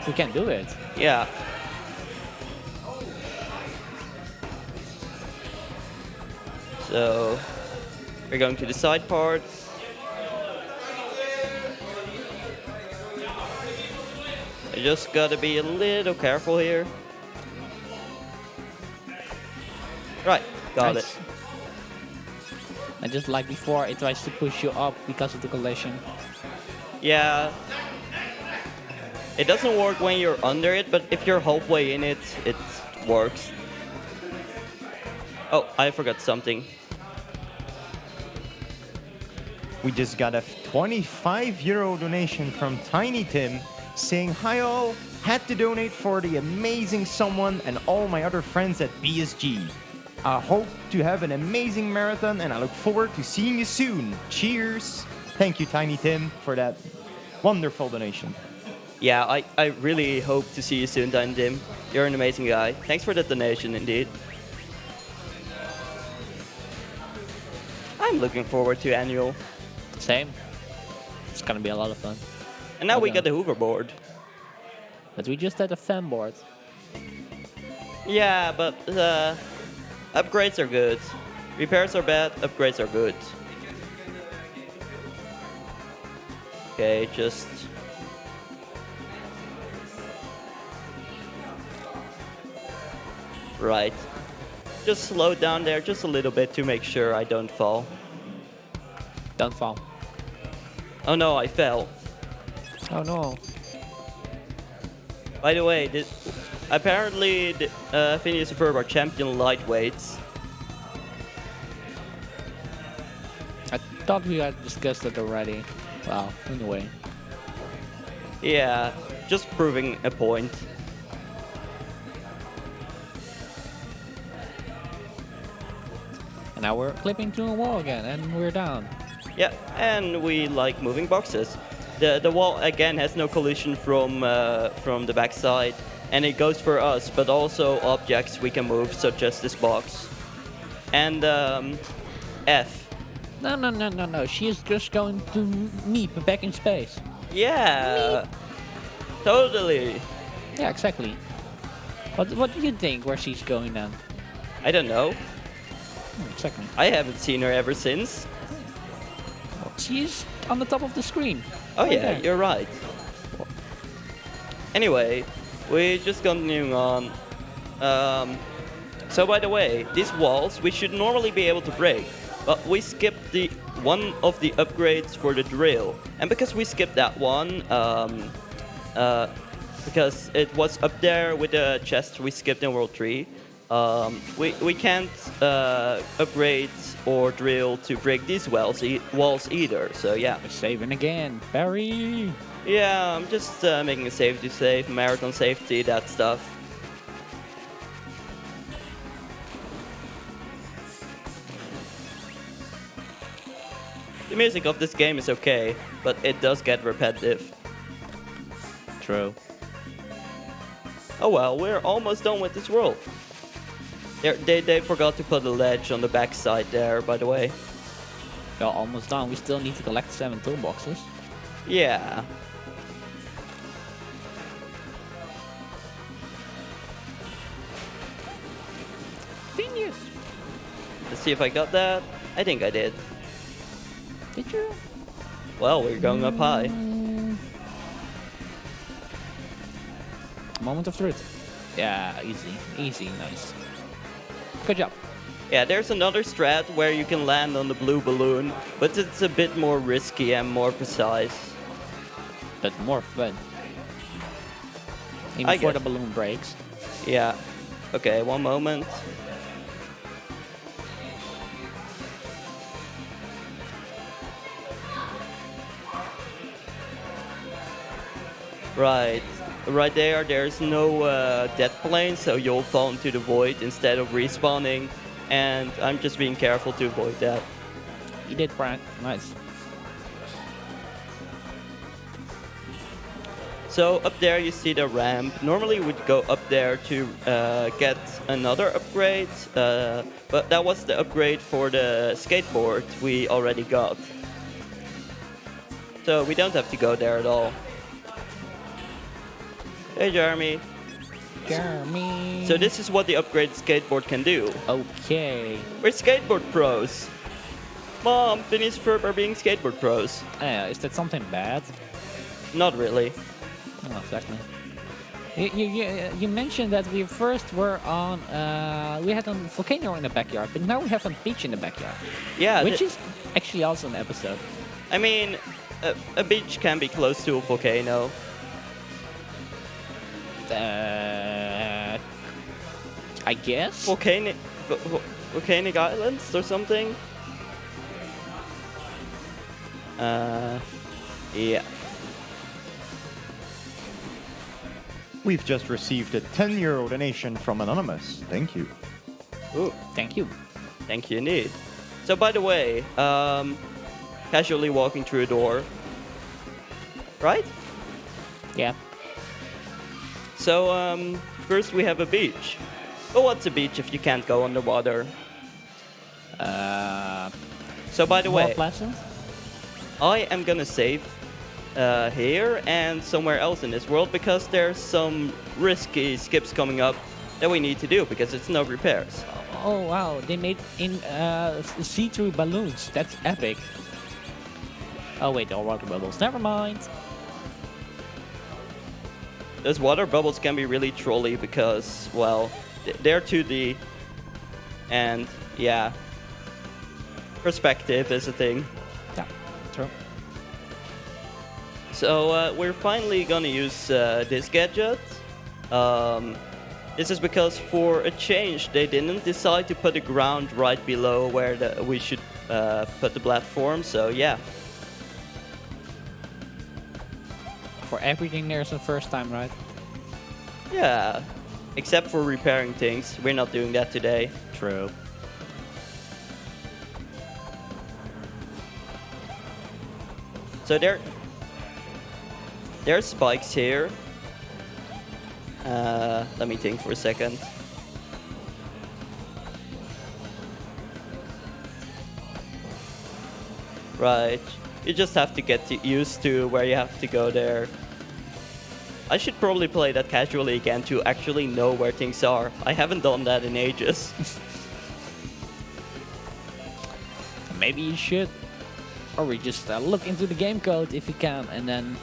We can do it. Yeah. So, we're going to the side part. I just gotta be a little careful here. Right, got Nice. it. And just like before, it tries to push you up because of the collision. Yeah. It doesn't work when you're under it, but if you're halfway in it, it works. Oh, I forgot something. We just got a 25 € donation from Tiny Tim saying, "Hi all, had to donate for the amazing someone and all my other friends at BSG. I hope to have an amazing marathon and I look forward to seeing you soon. Cheers." Thank you, Tiny Tim, for that wonderful donation. Yeah, I really hope to see you soon, Tiny Tim. You're an amazing guy. Thanks for the donation, indeed. I'm looking forward to annual. Same. It's gonna be a lot of fun. And now we Okay. got the hoverboard. But we just had a fanboard. Yeah, but upgrades are good. Repairs are bad, upgrades are good. Okay, just... Right. Just slow down there just a little bit to make sure I don't fall. Don't fall. Oh no, I fell. Oh no. By the way, apparently Phineas and Ferb are champion lightweights. I thought we had discussed it already. Well, anyway. Yeah, just proving a point. And now we're clipping to a wall again, and we're down. Yeah, and we like moving boxes. The wall again has no collision from the backside, and it goes for us, but also objects we can move, such as this box. And F. No. She is just going to meep back in space. Yeah, totally. Yeah, exactly. What do you think where she's going then? I don't know. Exactly. I haven't seen her ever since. She's on the top of the screen. Oh Right yeah, there. you're right. Anyway, we just continuing on. So by the way, these walls we should normally be able to break, but we skipped one of the upgrades for the drill, and because we skipped that one, because it was up there with the chest we skipped in World 3, We can't upgrade or drill to break these walls either. So yeah. We're saving again. Barry! Yeah, I'm just making a safety save, marathon safety, that stuff. The music of this game is okay, but it does get repetitive. True. Oh well, we're almost done with this world. They forgot to put a ledge on the backside there, by the way. We're almost done. We still need to collect 7 toolboxes. Yeah. Phineas! Let's see if I got that. I think I did. Did you? Well, we're going up high. Moment of truth. Yeah, easy. Easy, nice. Good job. Yeah, there's another strat where you can land on the blue balloon, but it's a bit more risky and more precise. But more fun. Even I before guess. the balloon breaks. Yeah. Okay, one moment. Right. Right there, there's no death plane, so you'll fall into the void instead of respawning. And I'm just being careful to avoid that. You did, Frank. Nice. So up there you see the ramp. Normally we'd go up there to get another upgrade, but that was the upgrade for the skateboard we already got. So we don't have to go there at all. Hey Jeremy. Jeremy. So this is what the upgraded skateboard can do. Okay. We're skateboard pros. Mom, Phineas and Ferb are being skateboard pros. Is that something bad? Not really. No, exactly. You mentioned that we first were on, we had a volcano in the backyard, but now we have a beach in the backyard. Yeah. Which is actually also an episode. I mean, a beach can be close to a volcano. I guess? Volcanic islands or something? Yeah. We've just received a 10-euro donation from Anonymous. Thank you. Ooh, Thank you. thank you indeed. So by the way, casually walking through a door, right? Yeah. So first we have a beach. But what's a beach if you can't go underwater? So by the More way, pleasant? I am gonna save here and somewhere else in this world because there's some risky skips coming up that we need to do because it's no repairs. Oh wow, they made in see-through balloons. That's epic. Oh wait, they're water bubbles. Never mind. Those water bubbles can be really trolly because, well, they're 2D. And yeah, perspective is a thing. Yeah, true. So we're finally gonna use this gadget. This is because for a change they didn't decide to put the ground right below where we should put the platform, so yeah. For everything there's a first time, right? Yeah, except for repairing things. We're not doing that today. True. So there's spikes here. Let me think for a second. Right. You just have to get used to where you have to go there. I should probably play that casually again to actually know where things are. I haven't done that in ages. Maybe you should. Or we just look into the game code if you can, and then...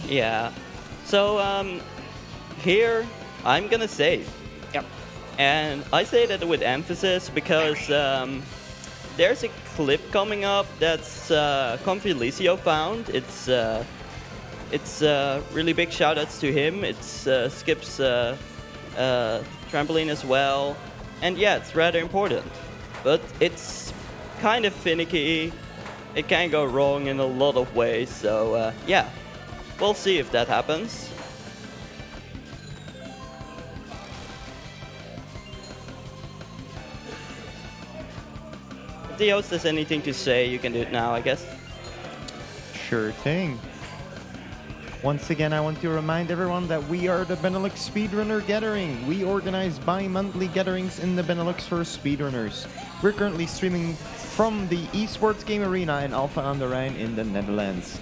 Yeah. So, here, I'm gonna save. Yep. And I say that with emphasis because there's a clip coming up that's Confilicio found. It's really big shout outs to him. It's Skip's Trampoline as well. And yeah, it's rather important. But it's kind of finicky. It can go wrong in a lot of ways, so yeah. We'll see if that happens. If the host has anything to say, you can do it now, I guess. Sure thing. Once again, I want to remind everyone that we are the Benelux Speedrunner Gathering. We organize bi-monthly gatherings in the Benelux for speedrunners. We're currently streaming from the esports game arena in Alphen aan de Rijn in the Netherlands.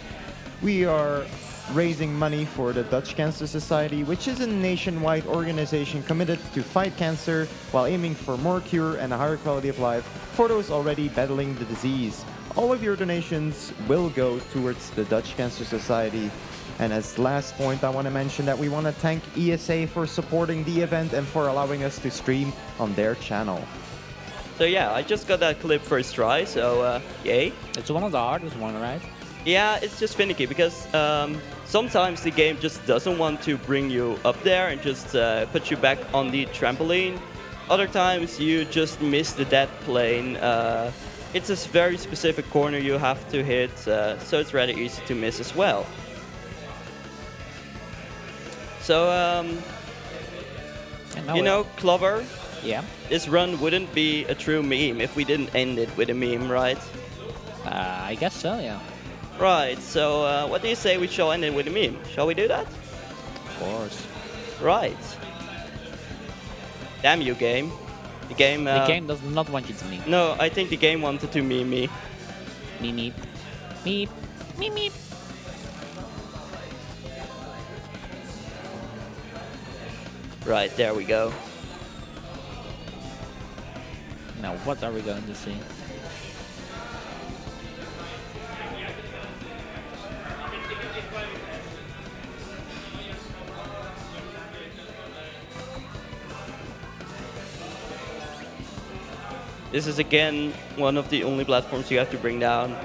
We are raising money for the Dutch Cancer Society, which is a nationwide organization committed to fight cancer while aiming for more cure and a higher quality of life for those already battling the disease. All of your donations will go towards the Dutch Cancer Society. And as last point, I want to mention that we want to thank ESA for supporting the event and for allowing us to stream on their channel. So yeah, I just got that clip first try, so yay. It's one of the hardest one, right? Yeah, it's just finicky because sometimes the game just doesn't want to bring you up there and just put you back on the trampoline. Other times you just miss the dead plane. It's a very specific corner you have to hit, so it's rather easy to miss as well. So, you know, Clover, Yeah. this run wouldn't be a true meme if we didn't end it with a meme, right? I guess so, yeah. Right, so what do you say we shall end it with a meme? Shall we do that? Of course. Right. Damn you, game. The game... The game does not want you to meme. No, I think the game wanted to meme me. Meep, meep. Meep. Meep, meep. Right, there we go. Now, what are we going to see? This is again one of the only platforms you have to bring down.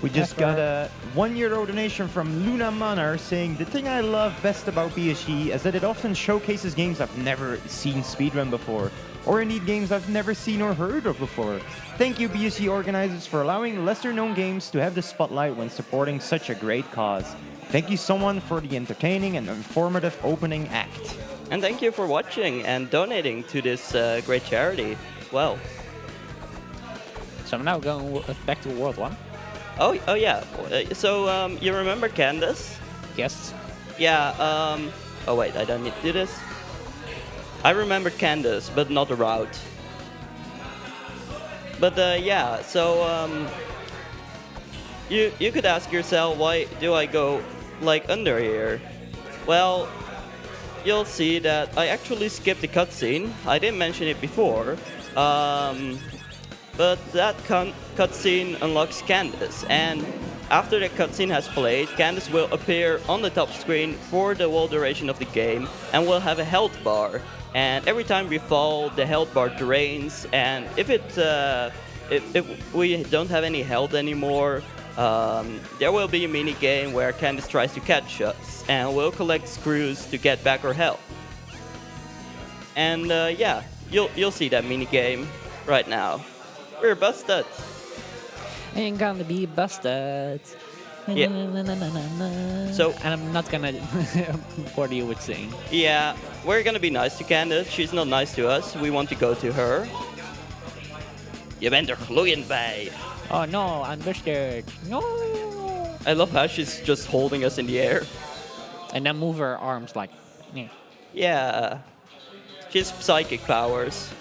We just got a €1 donation from Luna Manar saying, the thing I love best about BSG is that it often showcases games I've never seen speedrun before, or indeed games I've never seen or heard of before. Thank you BSG organizers for allowing lesser known games to have the spotlight when supporting such a great cause. Thank you someone for the entertaining and informative opening act. And thank you for watching and donating to this great charity. Well. So I'm now going back to World 1. Oh yeah. So you remember Candace? Yes. Yeah. Oh wait, I don't need to do this. I remember Candace, but not the route. But yeah. So you could ask yourself, why do I go like under here? Well, you'll see that I actually skipped the cutscene. I didn't mention it before. But that cutscene unlocks Candace, and after the cutscene has played, Candace will appear on the top screen for the whole duration of the game, and will have a health bar. And every time we fall, the health bar drains, and if we don't have any health anymore, there will be a mini game where Candace tries to catch us, and we'll collect screws to get back our health. And yeah, you'll see that mini game right now. We're busted. Ain't gonna be busted. Yeah. So, and I'm not gonna bore you with singing. Yeah, we're gonna be nice to Candace. She's not nice to us. We want to go to her. Je bent er gloeiend bij. Oh no, I'm busted. No. I love how she's just holding us in the air. And then move her arms like. Yeah. Yeah. She has psychic powers.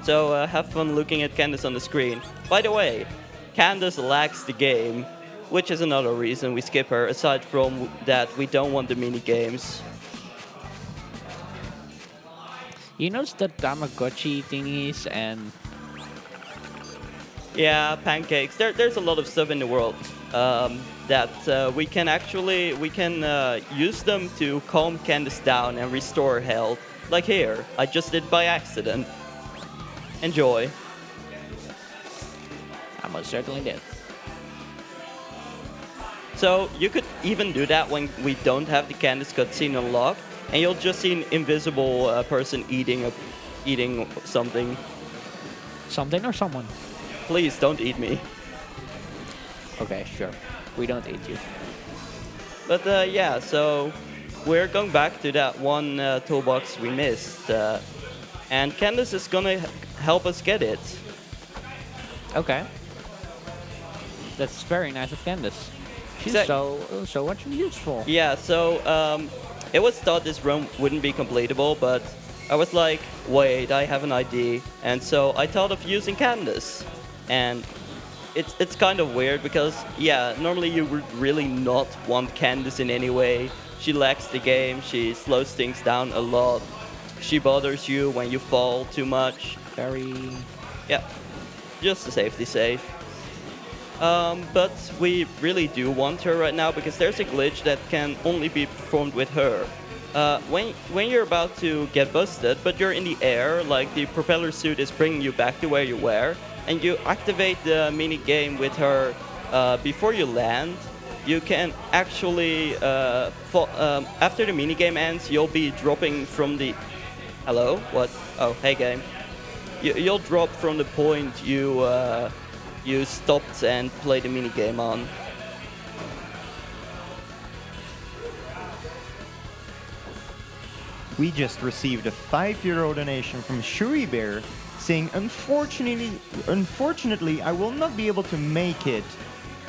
So have fun looking at Candace on the screen. By the way, Candace lags the game, which is another reason we skip her, aside from that we don't want the mini games. You notice the Tamagotchi thingies and... Yeah, pancakes. There's a lot of stuff in the world that we can use them to calm Candace down and restore health. Like here, I just did by accident. Enjoy. I most certainly did. So you could even do that when we don't have the Candace cutscene unlocked, and you'll just see an invisible person eating something. Something or someone? Please don't eat me. Okay, sure. We don't eat you. But yeah, so we're going back to that one toolbox we missed, and Candace is gonna help us get it. Okay. That's very nice of Candace. She's so much useful. Yeah, so it was thought this run wouldn't be completable, but I was like, wait, I have an idea, and so I thought of using Candace, and it's kind of weird because yeah, normally you would really not want Candace in any way. She lags the game, she slows things down a lot, she bothers you when you fall too much. Very. Yeah, just to safety safe. But we really do want her right now because there's a glitch that can only be performed with her. When you're about to get busted, but you're in the air, like the propeller suit is bringing you back to where you were, and you activate the mini game with her before you land, you can actually, after the mini game ends, you'll be dropping from the... Hello? What? Oh, hey game. You'll drop from the point you stopped and played the mini game on. We just received a €5 donation from Shuri Bear saying, unfortunately, I will not be able to make it.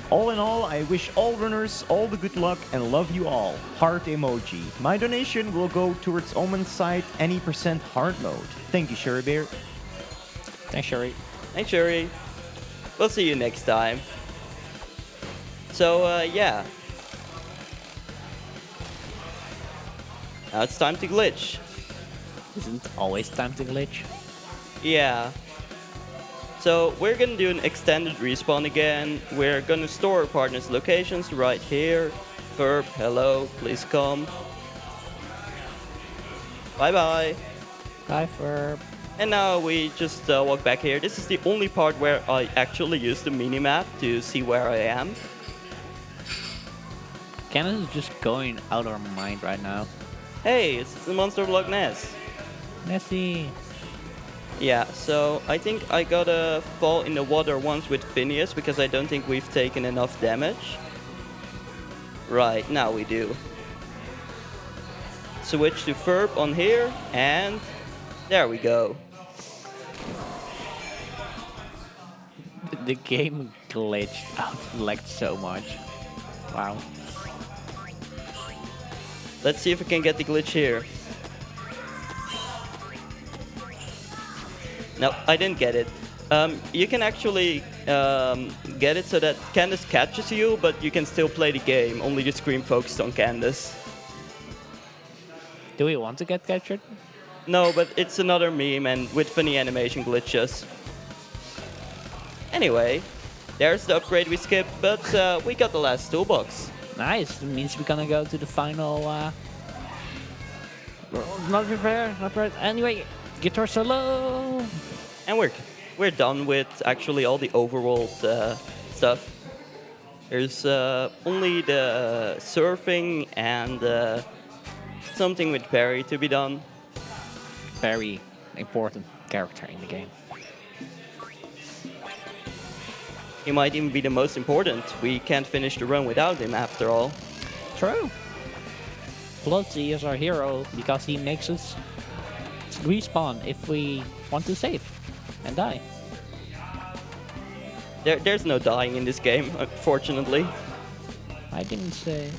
All in all, I wish all runners all the good luck and love you all. Heart emoji. My donation will go towards Omen's site any % heart mode. Thank you, Shuri Bear. Thanks, Shuri. Thanks, Shuri. We'll see you next time. So, yeah. Now it's time to glitch. Isn't always time to glitch? Yeah. So we're gonna do an extended respawn again. We're gonna store our partners' locations right here. Ferb, hello, please come. Bye bye. Bye, Ferb. And now we just walk back here. This is the only part where I actually use the minimap to see where I am. Candace is just going out of her mind right now. Hey, it's the monster of Loch Ness. Nessie. Yeah, so I think I gotta fall in the water once with Phineas because I don't think we've taken enough damage. Right, now we do. Switch to Ferb on here, and there we go. The game glitched out, lagged so much. Wow. Let's see if we can get the glitch here. No, I didn't get it. You can actually get it so that Candace catches you, but you can still play the game, only the screen focused on Candace. Do we want to get captured? No, but it's another meme and with funny animation glitches. Anyway, there's the upgrade we skipped, but we got the last toolbox. Nice. It means we're gonna go to the final. Not prepared. Not prepared. Anyway, guitar solo. And we're done with actually all the overworld stuff. There's only the surfing and something with Perry to be done. Very important character in the game. He might even be the most important. We can't finish the run without him after all. True. Plus, he is our hero because he makes us respawn if we want to save and die. There's no dying in this game, unfortunately. I didn't say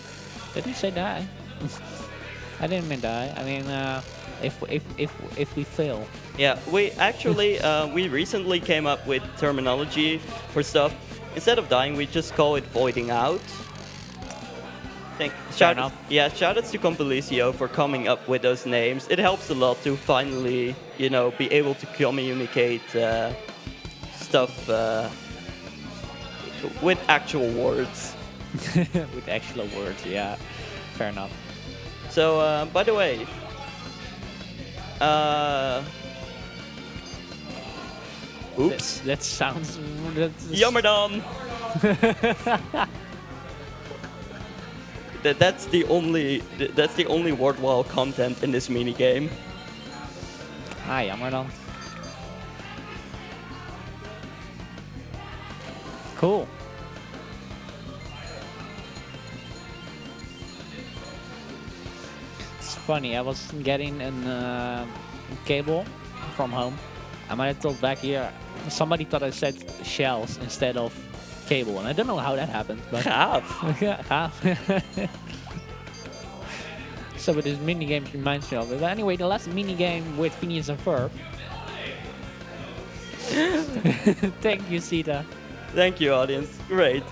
die. I didn't mean die. I mean, if we fail. Yeah, we actually we recently came up with terminology for stuff. Instead of dying, we just call it voiding out. Shout out to Compolicio for coming up with those names. It helps a lot to finally, be able to communicate stuff with actual words. With actual words, yeah. Fair enough. So, by the way, oops. That sounds... Jammer dan! that's the only worthwhile content in this mini game. Ah, jammer dan. Cool. It's funny, I was getting a cable from home. And when I told back here, somebody thought I said shells instead of cable, and I don't know how that happened, but yeah, half. So with this mini game reminds me of it. But anyway, the last mini game with Phineas and Ferb. Thank you, Sita. Thank you, audience. Great.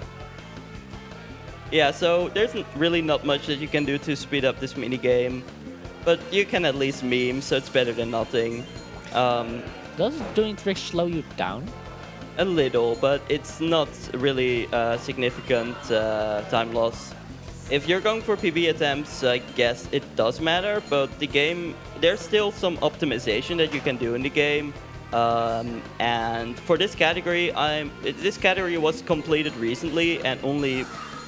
Yeah, so there's really not much that you can do to speed up this mini game, but you can at least meme, so it's better than nothing. Does doing tricks slow you down? A little, but it's not really significant time loss. If you're going for PB attempts, I guess it does matter, but the game, there's still some optimization that you can do in the game. And for this category, this category was completed recently and only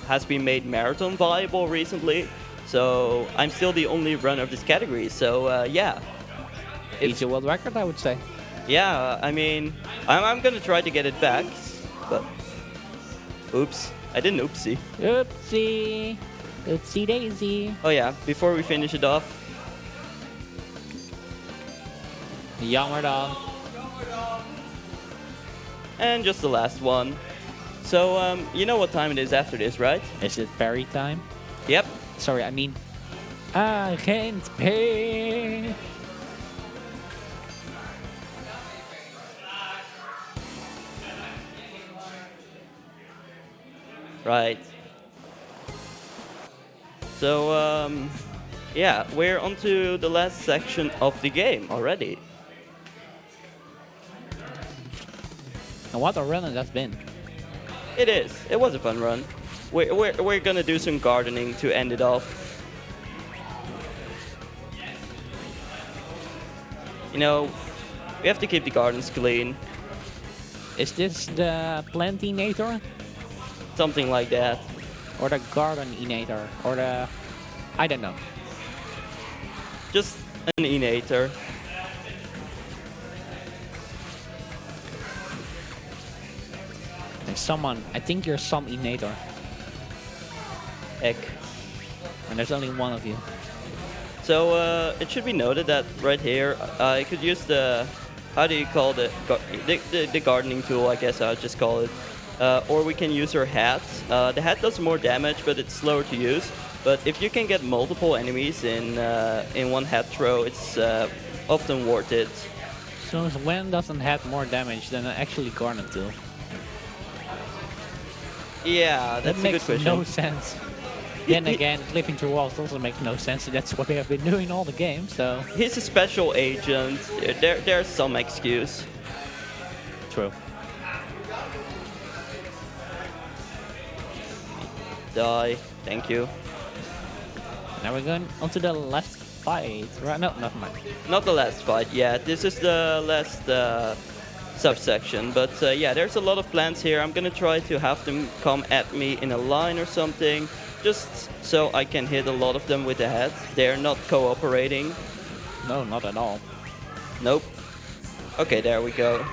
has been made marathon viable recently. So I'm still the only runner of this category. So yeah. It's a world record, I would say. Yeah, I mean, I'm gonna try to get it back, but oops, I didn't oopsie. Oopsie, oopsie daisy. Oh yeah, before we finish it off. Jammer dan. And just the last one. So, you know what time it is after this, right? Is it berry time? Yep. Sorry, I mean, I can't pay. Right. So, yeah, we're on to the last section of the game already. And what a run that's been. It is. It was a fun run. We're gonna do some gardening to end it off. You know, we have to keep the gardens clean. Is this the plantinator? Something like that. Or the gardeninator? Or the... I don't know. Just an inator. There's someone, I think you're some inator. Heck. And there's only one of you. So it should be noted that right here, I could use the, how do you call the gardening tool, I guess I'll just call it. Or we can use our hat. The hat does more damage, but it's slower to use. But if you can get multiple enemies in one hat throw, it's often worth it. So when doesn't have more damage than an actually garden tool? Yeah, that's a good makes question. no sense. Then again, clipping through walls also makes no sense. That's what we have been doing all the game, so... He's a special agent. There's some excuse. True. Die. Thank you. Now we're going on to the last fight, right? No, never mind. Not the last fight yet. This is the last subsection. But yeah, there's a lot of plants here. I'm gonna try to have them come at me in a line or something, just so I can hit a lot of them with the head. They're not cooperating. No, not at all. Nope. Okay, there we go.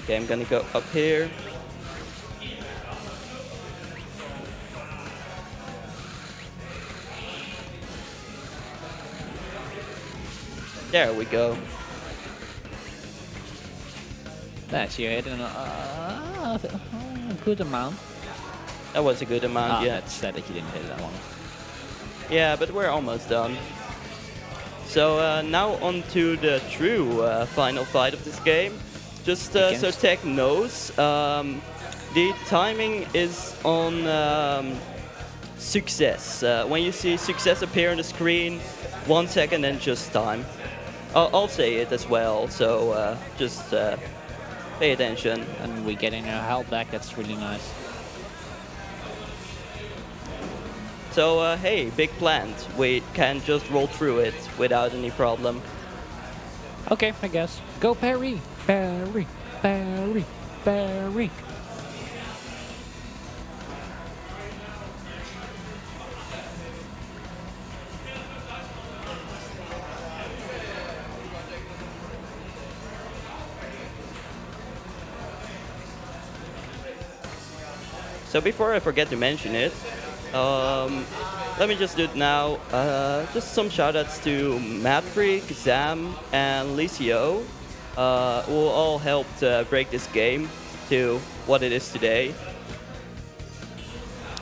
Okay, I'm gonna go up here. There we go. That's you hit a good amount. That was a good amount, yeah. That's sad that you didn't hit that one. Yeah, but we're almost done. So now on to the true final fight of this game. Just so Tech knows, the timing is on success. When you see success appear on the screen, 1 second and just time. I'll say it as well, so just pay attention. And we're getting our health back, that's really nice. So hey, big plant. We can just roll through it without any problem. Okay, I guess. Go Perry! Perry! Perry! Barry. So before I forget to mention it, let me just do it now. Just some shoutouts to Maverick, Zam, and Licio, who all helped break this game to what it is today.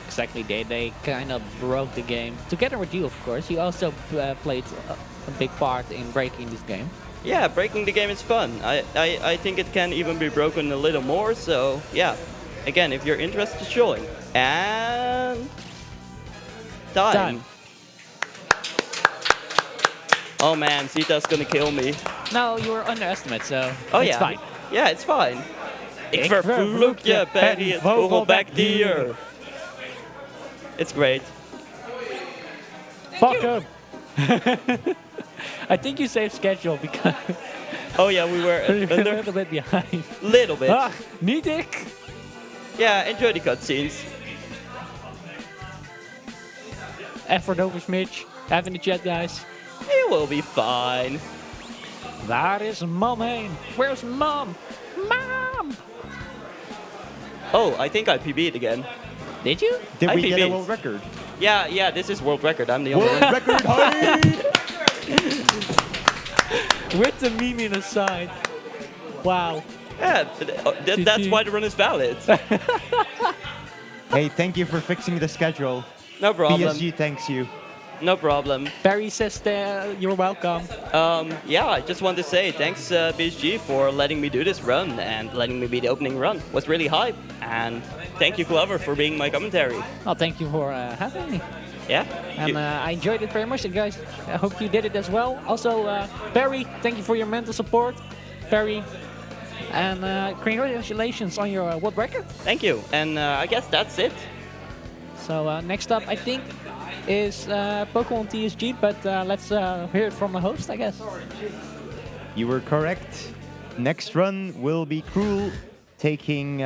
Exactly, they kind of broke the game. Together with you, of course. You also played a big part in breaking this game. Yeah, breaking the game is fun. I think it can even be broken a little more, so yeah. Again, if you're interested, join. And... time. Oh man, Zita's gonna kill me. No, you were underestimated, so Oh it's yeah. fine. Yeah, it's fine. Ik vervloek je Perry het vogelbekdier. It's great. Fuck him. I think you saved schedule because Oh yeah, we were we're a under little bit behind. little bit. Ah, niet ik. Yeah, enjoy the cutscenes. Effort over Smitch. Have in the chat, guys. It will be fine. Waar is mom heen? Where's mom? Mom! Oh, I think I PB'd again. Did you? Did I we get a PB'd. world record? Yeah, this is world record. I'm the only World one. record height! With the meme in the side. Wow. Yeah, that's why the run is valid. Hey, thank you for fixing the schedule. No problem. BSG thanks you. No problem. Barry says you're welcome. Yeah, I just want to say thanks BSG for letting me do this run and letting me be the opening run. It was really hype. And thank you, Clover, for being my commentary. Well, thank you for having me. Yeah? And I enjoyed it very much, guys. I hope you did it as well. Also, Barry, thank you for your mental support. Barry, and congratulations on your world record. Thank you. And I guess that's it. So next up, I think, is Pokemon TSG, but let's hear it from the host, I guess. You were correct. Next run will be Cruel, taking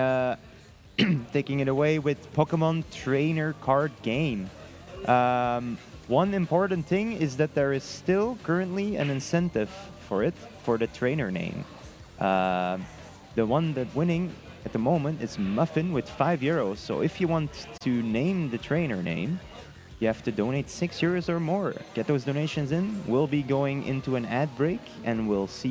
taking it away with Pokemon Trainer card game. One important thing is that there is still currently an incentive for it, for the trainer name. The one that winning at the moment is Muffin with €5. So if you want to name the trainer name, you have to donate €6 or more. Get those donations in. We'll be going into an ad break and we'll see